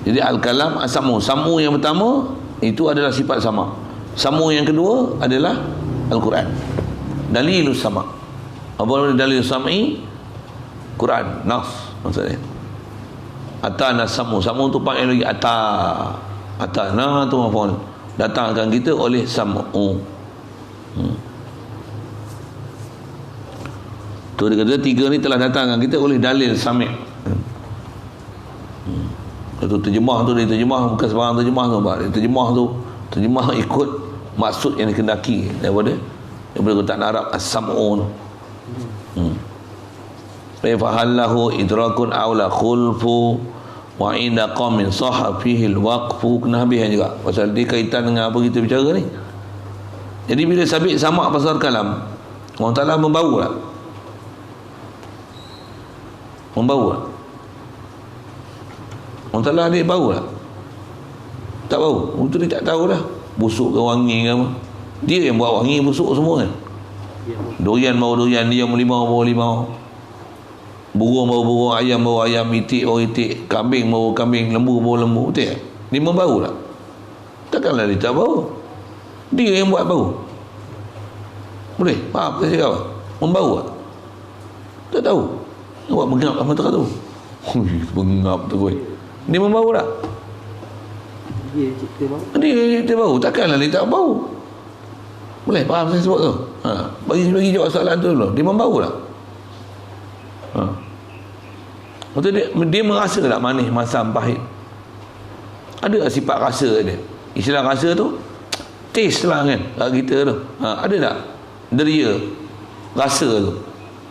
Jadi al-kalam asamu, samu yang pertama itu adalah sifat sama. Samu yang kedua adalah Al-Quran, dalilus sama. Apa nama dalil sam'i? Quran, nas maksudnya. Atana samu, samu tu panggil lagi atana tu maf'ul, datangkan kita oleh sam'u. Tu dia kata tiga ni telah datangkan kita oleh dalil sami'. Itu terjemah tu, dia terjemah bukan sebarang terjemah tu, terjemah ikut maksud yang dikendaki daripada kotak Arab as-sam'u. Fahallahu idrakun aula khulfu wa inda qaumin sahha fihi alwaqfu. Kena habis juga pasal dia kaitan dengan apa kita bicara ni. Jadi bila sabit sama pasal kalam, Allah Ta'ala membawa lah. Orang Ta'ala dia bau tak? Tak bau. Itu dia tak tahu dah busuk ke wangi ke apa. Dia yang buat wangi busuk semua kan. Durian bau durian, dia limau bau limau, burung bau burung, ayam bau ayam, itik bau itik, kambing bau kambing, lembu bau lembu. Betul tak? Dia membau tak? Takkanlah dia tak bau. Dia yang buat bau. Boleh? Faham saya cakap? Membau tak? Tak tahu. Awak bengap apa tak tahu? Bengap tu koi. Dia membau tak? Dia cipta bau. Dia bau. Takkanlah dia tak bau. Boleh faham saya sebut tu? Bagi jawab soalan tu dulu. Dia membau tak? Maksud dia merasa tak manis, masam, pahit? Ada tak sifat rasa dia? Istilah rasa tu taste lah kan kat kita tu. Ada tak deria rasa tu?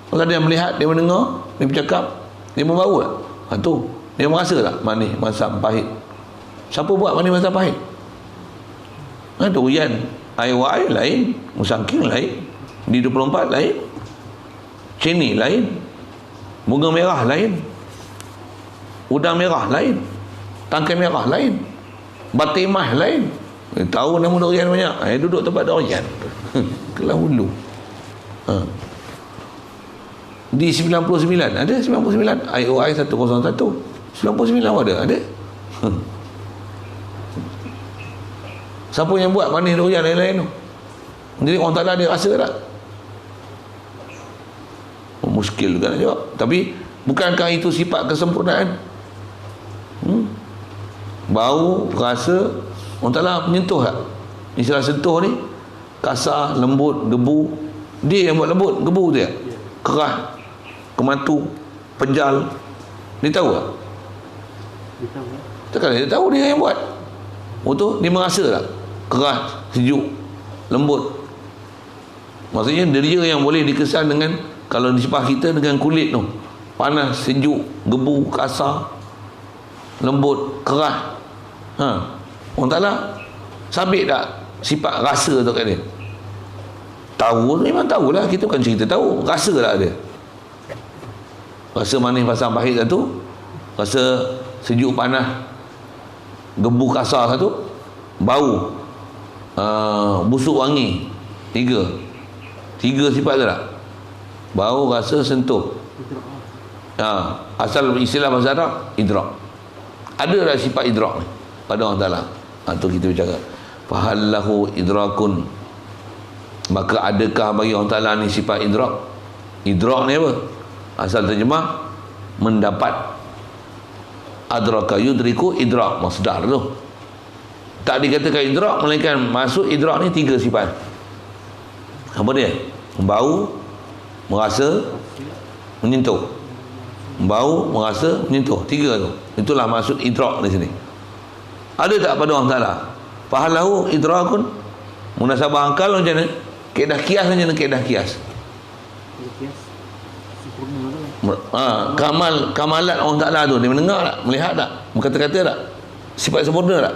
Kalau dia melihat, dia mendengar, dia bercakap, dia membau tak? Tu dia merasa tak manis, masam, pahit? Siapa buat manis, masam, pahit? Durian air lain, musangking lain, di 24 lain, cini lain, bunga merah lain, udang merah lain, tangkai merah lain, batimah lain. Tahu nama durian banyak. Duduk tempat durian. Kelah Hulu. Di 99 ada 99 IOI 101 99 ada. Siapa yang buat manis durian lain-lain tu? Jadi orang Ta'ala dia rasa tak? Muskil juga nak jawab. Tapi bukankah itu sifat kesempurnaan? Bau, rasa, orang Ta'ala menyentuh tak? Istilah sentuh ni kasar, lembut, gebu. Dia yang buat lembut, gebu tu ya? Kerah, kematu, penjal. Dia tahu tak? Dia tahu. Takkan dia tahu dia yang buat. Tu dia merasa tak? Kerah, sejuk, lembut. Maksudnya deria yang boleh dikesan dengan, kalau di sebelah kita dengan kulit tu, panas, sejuk, gebu, kasar, lembut, kerah. Orang Ta'ala sabit tak sifat rasa tu kat dia? Tahu, memang tahulah. Kita bukan cerita tahu, rasa tak dia? Rasa manis, pasang, pahit satu, rasa sejuk, panas, gebu, kasar satu, bau, busuk, wangi, tiga sifat tu tak? Bau, rasa, sentuh. Asal istilah bahasa Arab idrak. Ada tak sifat idrak ni pada Allah Ta'ala? Tu kita bercakap fahallahu idrakun, maka adakah bagi Allah Ta'ala ni sifat idrak? Idrak ni apa? Asal terjemah mendapat. Adraka yudriku, idrak masdar tu. Tak dikatakan idrak, melainkan masuk idrak ni 3 sifat. Apa dia? Bau, merasa, menyentuh. Bau, merasa, menyentuh. 3 tu. Itulah maksud idrak di sini. Ada tak pada Allah Ta'ala? Fahalahu idrakun. Munasabah akal macam mana? Kaedah kias macam mana? Kaedah kias. Kamalat Allah Ta'ala tu, dia mendengar tak? Melihat tak? Berkata-kata tak? Sifat sempurna tak?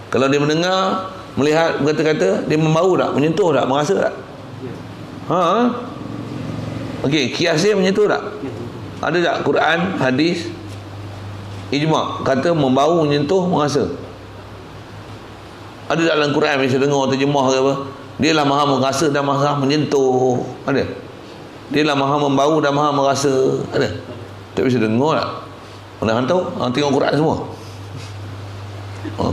Kalau dia mendengar, melihat, berkata-kata, dia membau tak? Menyentuh tak? Merasa tak? Okey, kias dia menyentuh tak? Ada tak Quran, hadis, ijma' kata membau, menyentuh, merasa? Ada tak dalam Quran bisa dengar terjemah ke apa? Dia lah maha merasa dan maha menyentuh. Ada? Dia lah maha membau dan maha merasa. Ada? Tak bisa dengar tak? Mana hang tahu? Hang tengok Quran semua.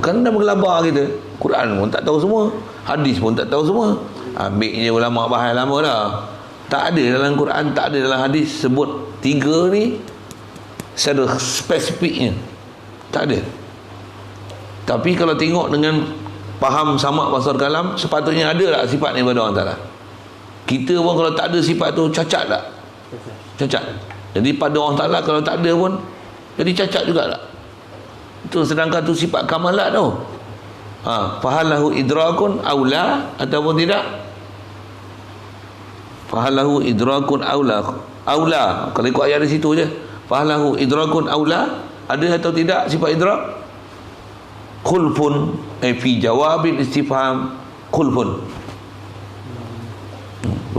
Kan dah bergelabar kita. Quran pun tak tahu semua, hadis pun tak tahu semua. Ambil je ulama bahas lama dah. Tak ada dalam Quran, tak ada dalam hadis sebut 3 ni secara spesifiknya. Tak ada. Tapi kalau tengok dengan faham samak basar kalam, sepatutnya ada tak sifat ni pada Allah Ta'ala? Kita pun kalau tak ada sifat tu, cacat tak? Cacat. Jadi pada Allah Ta'ala kalau tak ada pun jadi cacat juga tak? Itu sedangkan tu sifat kamalat tu. Fahalahu idrakun aula ataupun tidak? Fahalahu idrakun aula. Kalau ikut ayat di situ je. Fahalahu idrakun aula, ada atau tidak sifat idrak? Khulfun fi jawabil istifham khulfun.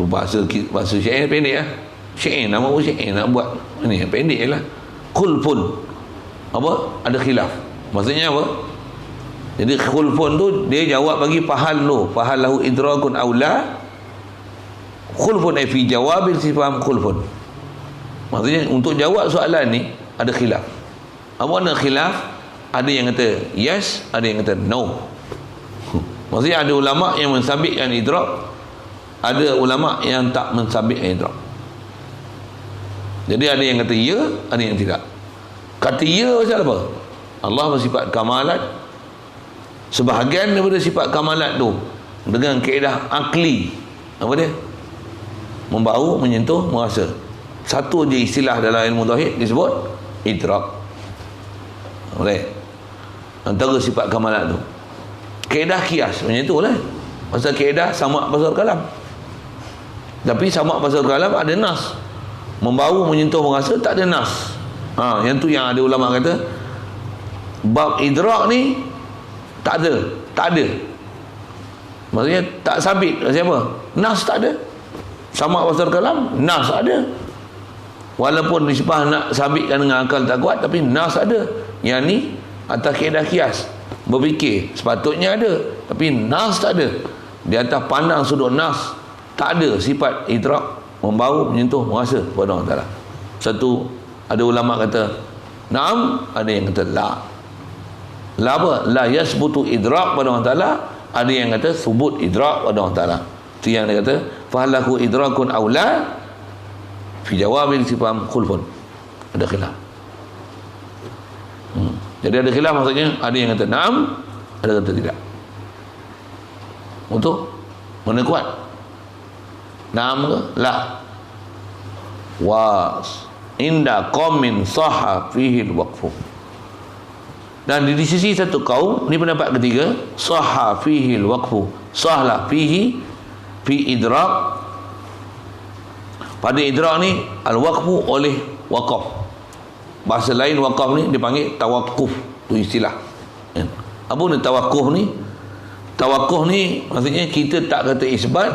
Bahasa syair pendek lah. Syair nama pun syair nak buat ni pendek lah. Khulfun. ada khilaf. Maksudnya apa? Jadi khulfun tu dia jawab bagi fahal lahu idrakun aula. Khulfun fi jawabil sifam khulfun. Maksudnya untuk jawab soalan ni ada khilaf. Apa ada khilaf? Ada yang kata yes, ada yang kata no. Maksudnya ada ulama yang mensabitkan idrak, ada ulama yang tak mensabitkan idrak. Jadi ada yang kata ya, ada yang tidak. Kata ya pasal apa? Allah bersifat kamalat. Sebahagian daripada sifat kamalat tu dengan kaedah akli, apa dia? Membau, menyentuh, merasa. Satu je istilah dalam ilmu tauhid disebut idrak. Boleh? Antara sifat kamalat tu. Kaedah kias macam tu lah. Pasal kaedah sama pasal kalam. Tapi sama pasal kalam ada nas. Membau, menyentuh, merasa tak ada nas. Yang tu yang ada ulama kata bab idrak ni tak ada. Maksudnya tak sabit. Siapa? Nas tak ada. Sama pasal kalam, nas ada. Walaupun nisbah nak sabitkan dengan akal tak kuat, tapi nas ada. Yang ni atas kaedah kias, berfikir sepatutnya ada, tapi nas tak ada. Di atas pandang sudut nas tak ada sifat idrak, membau, menyentuh, merasa kepada Allah Ta'ala. Satu, ada ulama kata na'am, ada yang kata la. La apa? La yasbutu idrak pada Allah Ta'ala. Ada yang kata subut idrak pada Allah Ta'ala. Itu yang dia kata fahalahu idrakun awla fi jawabil sifam khulfun. Ada khilaf. Jadi ada khilaf, maksudnya ada yang kata na'am, ada yang kata tidak. Untuk mana kuat? Na'am ke? La. Was inda qaumin sahha fihi al-waqfu. Dan di sisi satu kaum, ni pendapat ketiga, sahha fihi al-waqfu. Sahlah fihi fi idrak. Pada idrak ni al-waqfu oleh waqaf. Bahasa lain waqaf ni dipanggil tawakuf. Tu istilah. Apa ni tawakuf ni? Tawakuf ni maksudnya kita tak kata isbat,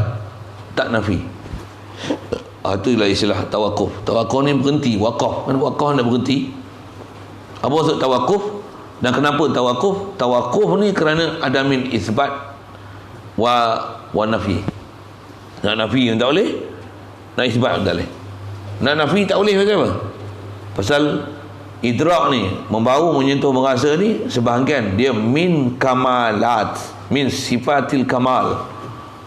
tak nafi. Itulah istilah tawakuf. Tawakuf ni berhenti, waqaf. Kan waqaf nak berhenti. Apa maksud tawakuf? Dan kenapa tawakuf? Tawakuf ni kerana ada min isbat wa nafi. Nak nafi yang tak boleh, nak isbat yang tak boleh. Nak nafi tak boleh pasal apa? Pasal idrak ni, membau, menyentuh, merasa ni sebahagian dia min kamalat, min sifatil kamal,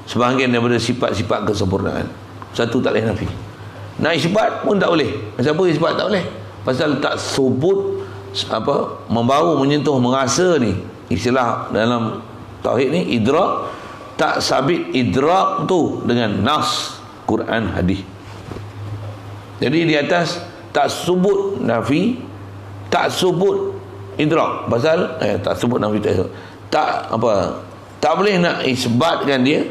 sebahagian daripada sifat-sifat kesempurnaan. Satu tak boleh nafi. Nak isbat pun tak boleh. Pasal apa isbat tak boleh? Pasal tak subut apa, membau, menyentuh, merasa ni, istilah dalam tauhid ni idrak, tak sabit idrak tu dengan nas Quran hadis. Jadi di atas tak sebut nafi, tak sebut idrak. Pasal tak sebut nafi, tak apa, tak boleh nak isbatkan dia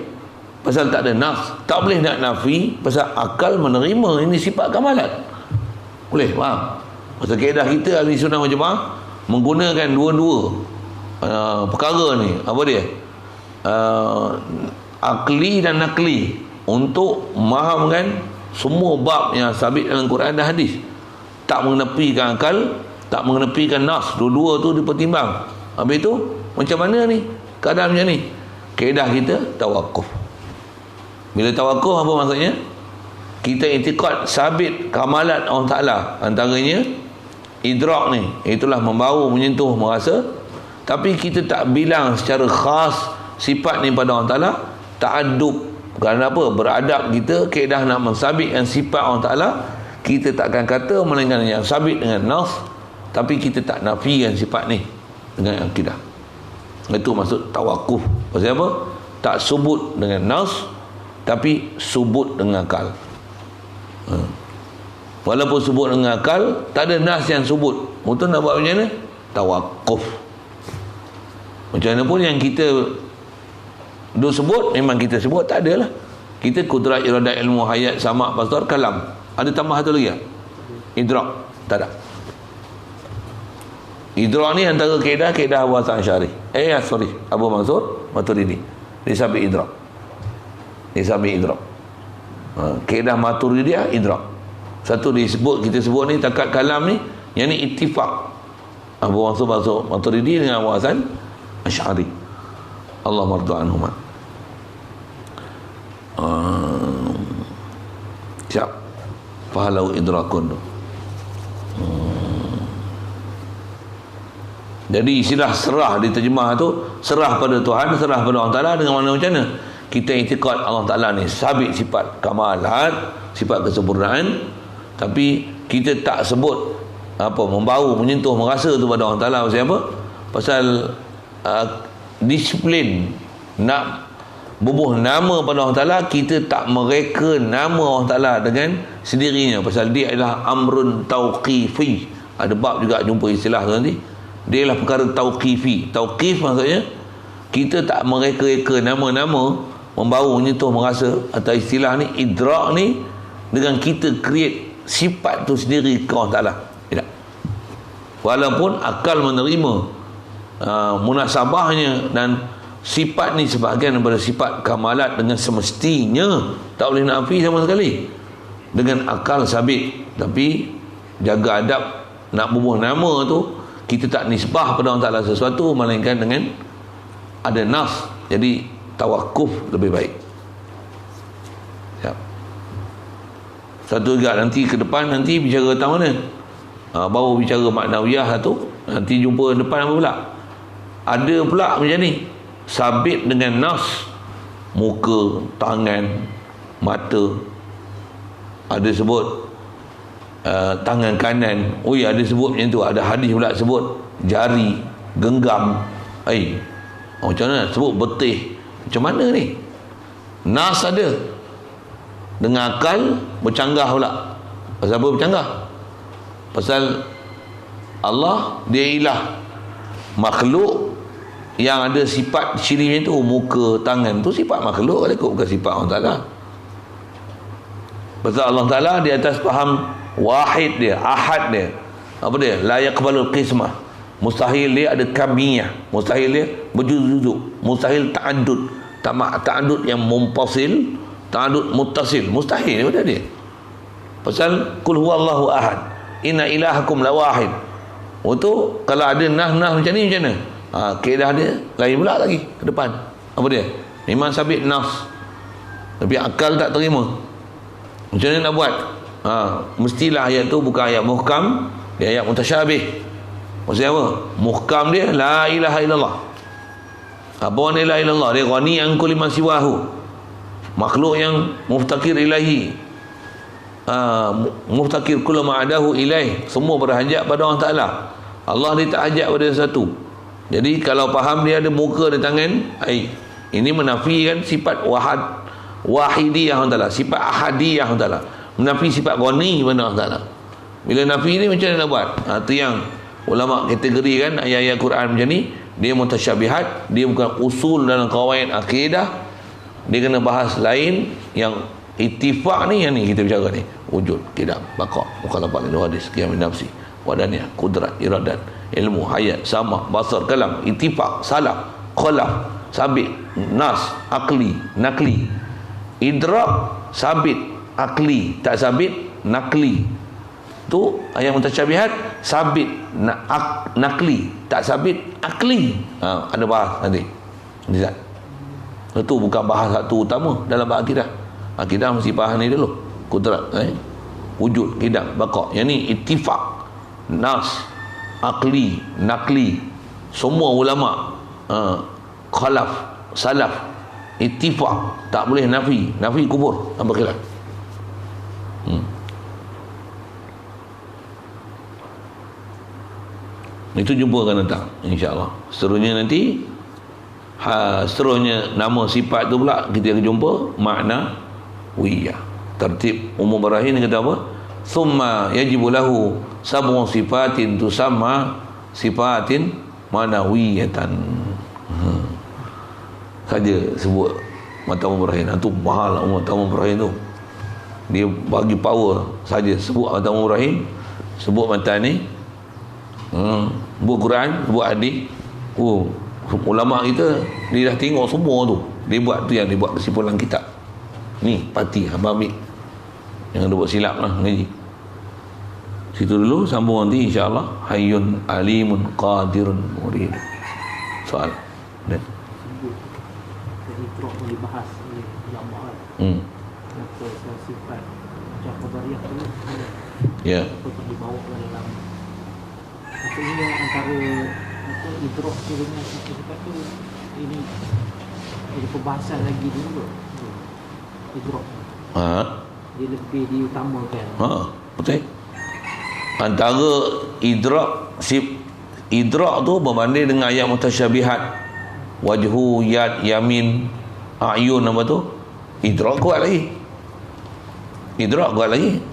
pasal tak ada nas. Tak boleh nak nafi pasal akal menerima ini sifat kamalat. Boleh faham? Pasal kaedah kita ahli sunnah wal jamaah menggunakan dua-dua perkara ni, apa dia, akli dan nakli, untuk memahamkan semua bab yang sabit dalam Quran dan hadis. Tak mengenepikan akal, tak mengenepikan nas. Dua-dua tu dipertimbang. Habis tu macam mana ni keadaan macam ni? Kaedah kita tawakuf. Bila tawakuf apa maksudnya? Kita i'tiqad sabit kamalat Allah Ta'ala. Antaranya idrak ni, itulah membau, menyentuh, merasa. Tapi kita tak bilang secara khas sifat ni pada Allah Ta'ala. Ta'adub. Kerana apa? Beradab kita, kaedah nak mensabitkan sifat Allah Ta'ala, kita takkan kata melainkan yang sabit dengan nas, tapi kita tak nafikan sifat ni dengan akidah. Itu maksud tawakuf. Pasal apa? Tak subut dengan nas, tapi subut dengan akal. Walaupun subut dengan akal, tak ada nas yang subut. Betul nak buat macam mana? Tawakuf. Macam mana pun yang kita duk sebut, memang kita sebut, tak ada lah. Kita kudrat, iradat, ilmu, hayat, sama, basar, kalam. Ada tambah satu lagi tak? Idrak. Tak ada. Idrak ni antara kaedah Abu Hasan Asy'ari. Abu Mansur Maturidi. Dia sabit idrak. Kaedah Maturidiyah idrak. Satu disebut, kita sebut ni takat kalam ni, yang ni ittifaq. Abu Mansur Maturidi dengan Abu Hasan Asy'ari. Allah mardu anhuma. Siap. Fahalau idrakun. Jadi istilah serah diterjemah tu, serah pada Tuhan, serah pada Allah Ta'ala dengan mana macam mana? Kita i'tiqad Allah Ta'ala ni sabit sifat kamalat, sifat kesempurnaan, tapi kita tak sebut membau, menyentuh, merasa tu pada Allah Ta'ala. Pasal apa? Pasal disiplin nak bubuh nama pada Allah Ta'ala, kita tak mereka nama Allah Ta'ala dengan sendirinya. Pasal dia adalah amrun tauqifi. Ada bab juga jumpa istilah tu nanti. Dia adalah perkara tauqifi. Tauqif maksudnya kita tak mereka-reka nama-nama, membau, menyentuh, merasa. Atau istilah ni, idrak ni, dengan kita create sifat tu sendiri ke Allah Ta'ala. Tidak. Walaupun akal menerima munasabahnya dan sifat ni sebahagian daripada sifat kamalat dengan semestinya, tak boleh nafi sama sekali. Dengan akal sabit, tapi jaga adab nak bubuh nama tu, kita tak nisbah pada Allah Ta'ala sesuatu melainkan dengan ada nas. Jadi tawakuf lebih baik. Siap. Satu juga nanti ke depan, nanti bicara tentang mana, baru bicara maknawiyah satu, nanti jumpa depan apa pula. Ada pula macam ni, sabit dengan nas, muka, tangan, mata. Ada sebut tangan kanan, ada sebut macam tu. Ada hadis pula sebut jari, genggam. Macam mana sebut betih? Macam mana ni? Nas ada, dengan akal bercanggah pula. Pasal apa bercanggah? Pasal Allah dia ilah, makhluk yang ada sifat ciri macam tu, muka, tangan tu sifat makhluk, kalau ikut bukan sifat Allah Ta'ala. Pasal Allah Ta'ala di atas faham wahid dia, ahad dia. Apa dia? La yaqbalul qismah. Mustahil dia ada kamiyah, mustahil dia berjuzuk, mustahil ta'addud. Ta'addud yang mumpasil, ta'addud muttasil, mustahil daripada dia. Pasal kul huwallahu ahad, inna ilahakum la wahid. Itu kalau ada nah macam ni, macam mana? Kaedah dia lain pula lagi ke depan. Apa dia? Memang sabit nafs, tapi akal tak terima. Macam mana nak buat? Mestilah ayat tu bukan ayat muhkam, dia ayat mutasyabih. Maksudnya apa? Muhkam dia la ilaha illallah. Apa la ilaha illallah? Dia ghani an kulli ma siwahu. Makhluk yang muftakir ilahi, muftakir kullu ma adahu ilaih. Semua berhajat pada Allah Ta'ala. Allah dia tak hajat pada satu. Jadi kalau faham dia ada muka, ada tangan, ini menafikan sifat wahidiyah Allah Ta'ala, sifat ahadiyah Allah Ta'ala, menafi sifat ghani pada Allah Ta'ala. Bila nafi ni macam mana nak buat? Itu yang ulama kategorikan ayat-ayat Quran macam ni, dia mutasyabihat, dia bukan usul dalam kawaid akidah. Dia kena bahas lain. Yang ittifaq ni, yang ni kita bicara ni, wujud, qidam, baqa, mukhalafat lil hadis, qiyam nafsi, wadaniyah, qudrat, iradat, ilmu, hayat, sama, basar, kalam, ittifaq, salaf, khalaf, sabit, nas, akli, nakli, idrak, sabit, akli, tak sabit, nakli. Tu ayat mutasyabihat, sabit, nakli, tak sabit, akli. Ada bahas nanti. Itu bukan bahas satu utama dalam akidah. Akidah mesti faham ni dulu. Kudrat, wujud, qidam, baqa. Yang ni ittifaq, nas, akli, nakli. Semua ulama khalaf, salaf, ittifaq, tak boleh nafi. Nafi kubur, tanpa khilaf. Itu jumpa akan datang, insya-Allah. Seterusnya nanti, seterusnya nama sifat tu pula kita akan jumpa makna wiyah. Tertib umum barahin kata apa? Thumma yajibu lahu sab'u sifatin tusamma sifatin manawiyatan. Saja sebut mata barahin. Itu mahal mata barahin tu. Dia bagi power saja sebut mata barahin, sebut mata ni. Buat Quran, buat hadis. Ulama kita dia dah tengok semua tu. Dia buat tu yang dia buat kesimpulan kitab. Ni parti hamba ambil. Yang ada buat silap lah ngaji. Situ dulu, sambung nanti insya-Allah. Hayyun alimun qadirun murid. Soal. Dan Idrak yang dibahas oleh ulama atau sifat macam qadariyah tu ya. untuk dibawa ke dalam maksudnya antara apa idrak tu dengan sifat tu ini ada perbahasan lagi dulu idrak dia lebih diutamakan betul. Antara idrak tu berbanding dengan ayat mutasyabihat, wajhu, yad, yamin, ayun, apa tu, idrak kuat lagi.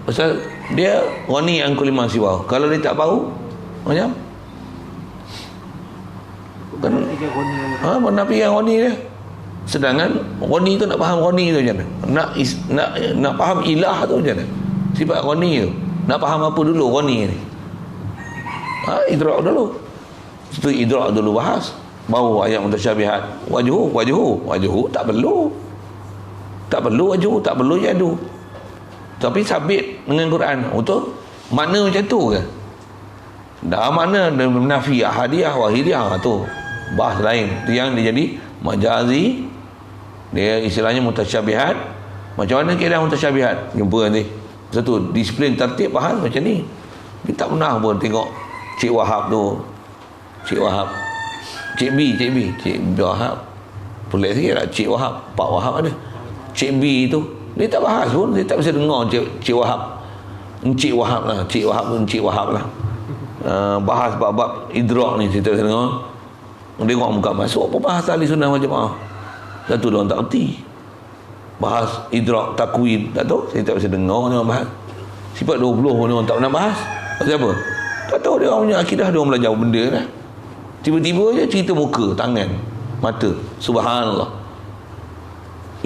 Pasal dia ghani an kulli ma siwa. Kalau dia tak tahu macam kan menafikan ghani dia. Sedangkan ghani tu nak faham ghani tu macam mana, nak faham ilah tu macam mana, sifat ghani tu nak faham apa dulu ghani ni. Idrak dulu. Itu idrak dulu bahas. Baru ayat mutasyabihat. Wajhu tak perlu wajhu, tak perlu yadu. Tapi sabit dengan Quran. Betul? Makna macam tu ke? Dah makna menafi ahadiyah wahidiyah tu bahas lain. Tu yang dia jadi majazi. Dia istilahnya mutasyabihat. Macam mana keadaan mutasyabihat? Jumpa nanti. Satu disiplin tertib bahas macam ni. Kita tak pernah pun tengok Cik Wahab tu. Cik B Wahab. Pelik sikit lah Cik Wahab. Pak Wahab ada. Cik B tu dia tak bahas pun. Dia tak bisa dengar Cik Wahab. Encik Wahab lah. Cik Wahab lah. Bahas bab idrak ni saya tak bisa dengar. Dia orang buka masuk apa bahas ahli sunnah wal jamaah. Satu dia orang tak erti. Bahas idrak takwin tak tahu, saya tak bisa dengar dia orang bahas. Sifat 20 pun dia orang tak pernah bahas. Pasal apa? Tak tahu dia orang punya akidah, dia orang belajar benda lah. Tiba-tiba je cerita muka, tangan, mata. Subhanallah.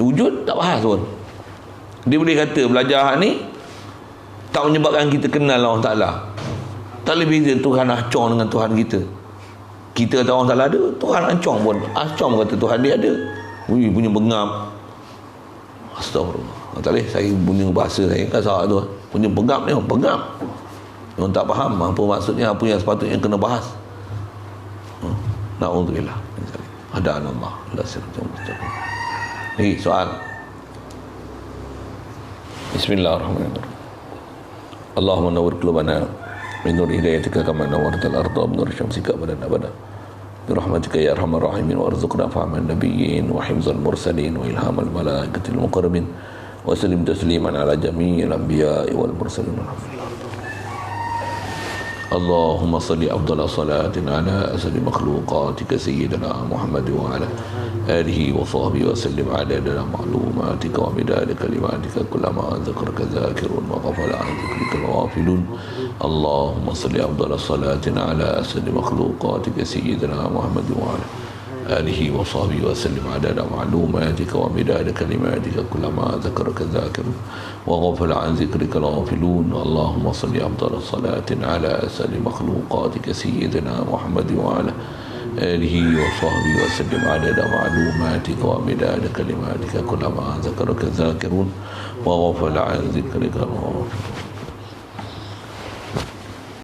Wujud tak bahas pun. Dia boleh kata belajar ni tak menyebabkan kita kenal Allah Ta'ala. Tak boleh beza Tuhan acong dengan Tuhan kita. Kita kata Allah Ta'ala ada, Tuhan acong pun. Acong kata Tuhan dia ada. Punya bengap. Astagfirullah. Tak boleh, saya punya bahasa saya kan salah tu. Punya bengap ni, bengap. Orang tak faham apa maksudnya, apa yang sepatutnya kena bahas. Na'udzubillah. Hadanallah. Lagi soal. Bismillahirrahmanirrahim. Allahumma nawwir qulubana min nur hidayatika kama nawwartal arda min nur syamsika abadan abada. Bi rahmatika ya arhamar rahimin warzuqna fahman nabiyyin wa hifzal mursalin wa ilhamal malaikatil muqarrabin wa sallim tasliman ala jami'il anbiya'i wal mursalin. اللهم صل أفضل صلاة على أسد مخلوقاتك سيدنا محمد وعلى آله وصحبه وسلم عدد معلوماتك ومداد كلماتك كلما ذكرك ذاكرون وغفل عن ذكرك الغافلون. اللهم صل أفضل صلاة على أسد مخلوقاتك سيدنا محمد وعلى آله وصحبه وسلم عدد معلوماتك ومداد كلماتك كلما ذكرك الذاكرون وغفل عن ذكرك الغافلون. اللهم صل أفضل صلاة على أسد مخلوقاتك سيدنا محمد وعلى آله وصحبه وسلم عدد معلوماتك ومداد كلماتك كلما ذكرك الذاكرون وغفل عن ذكرك الغافلون.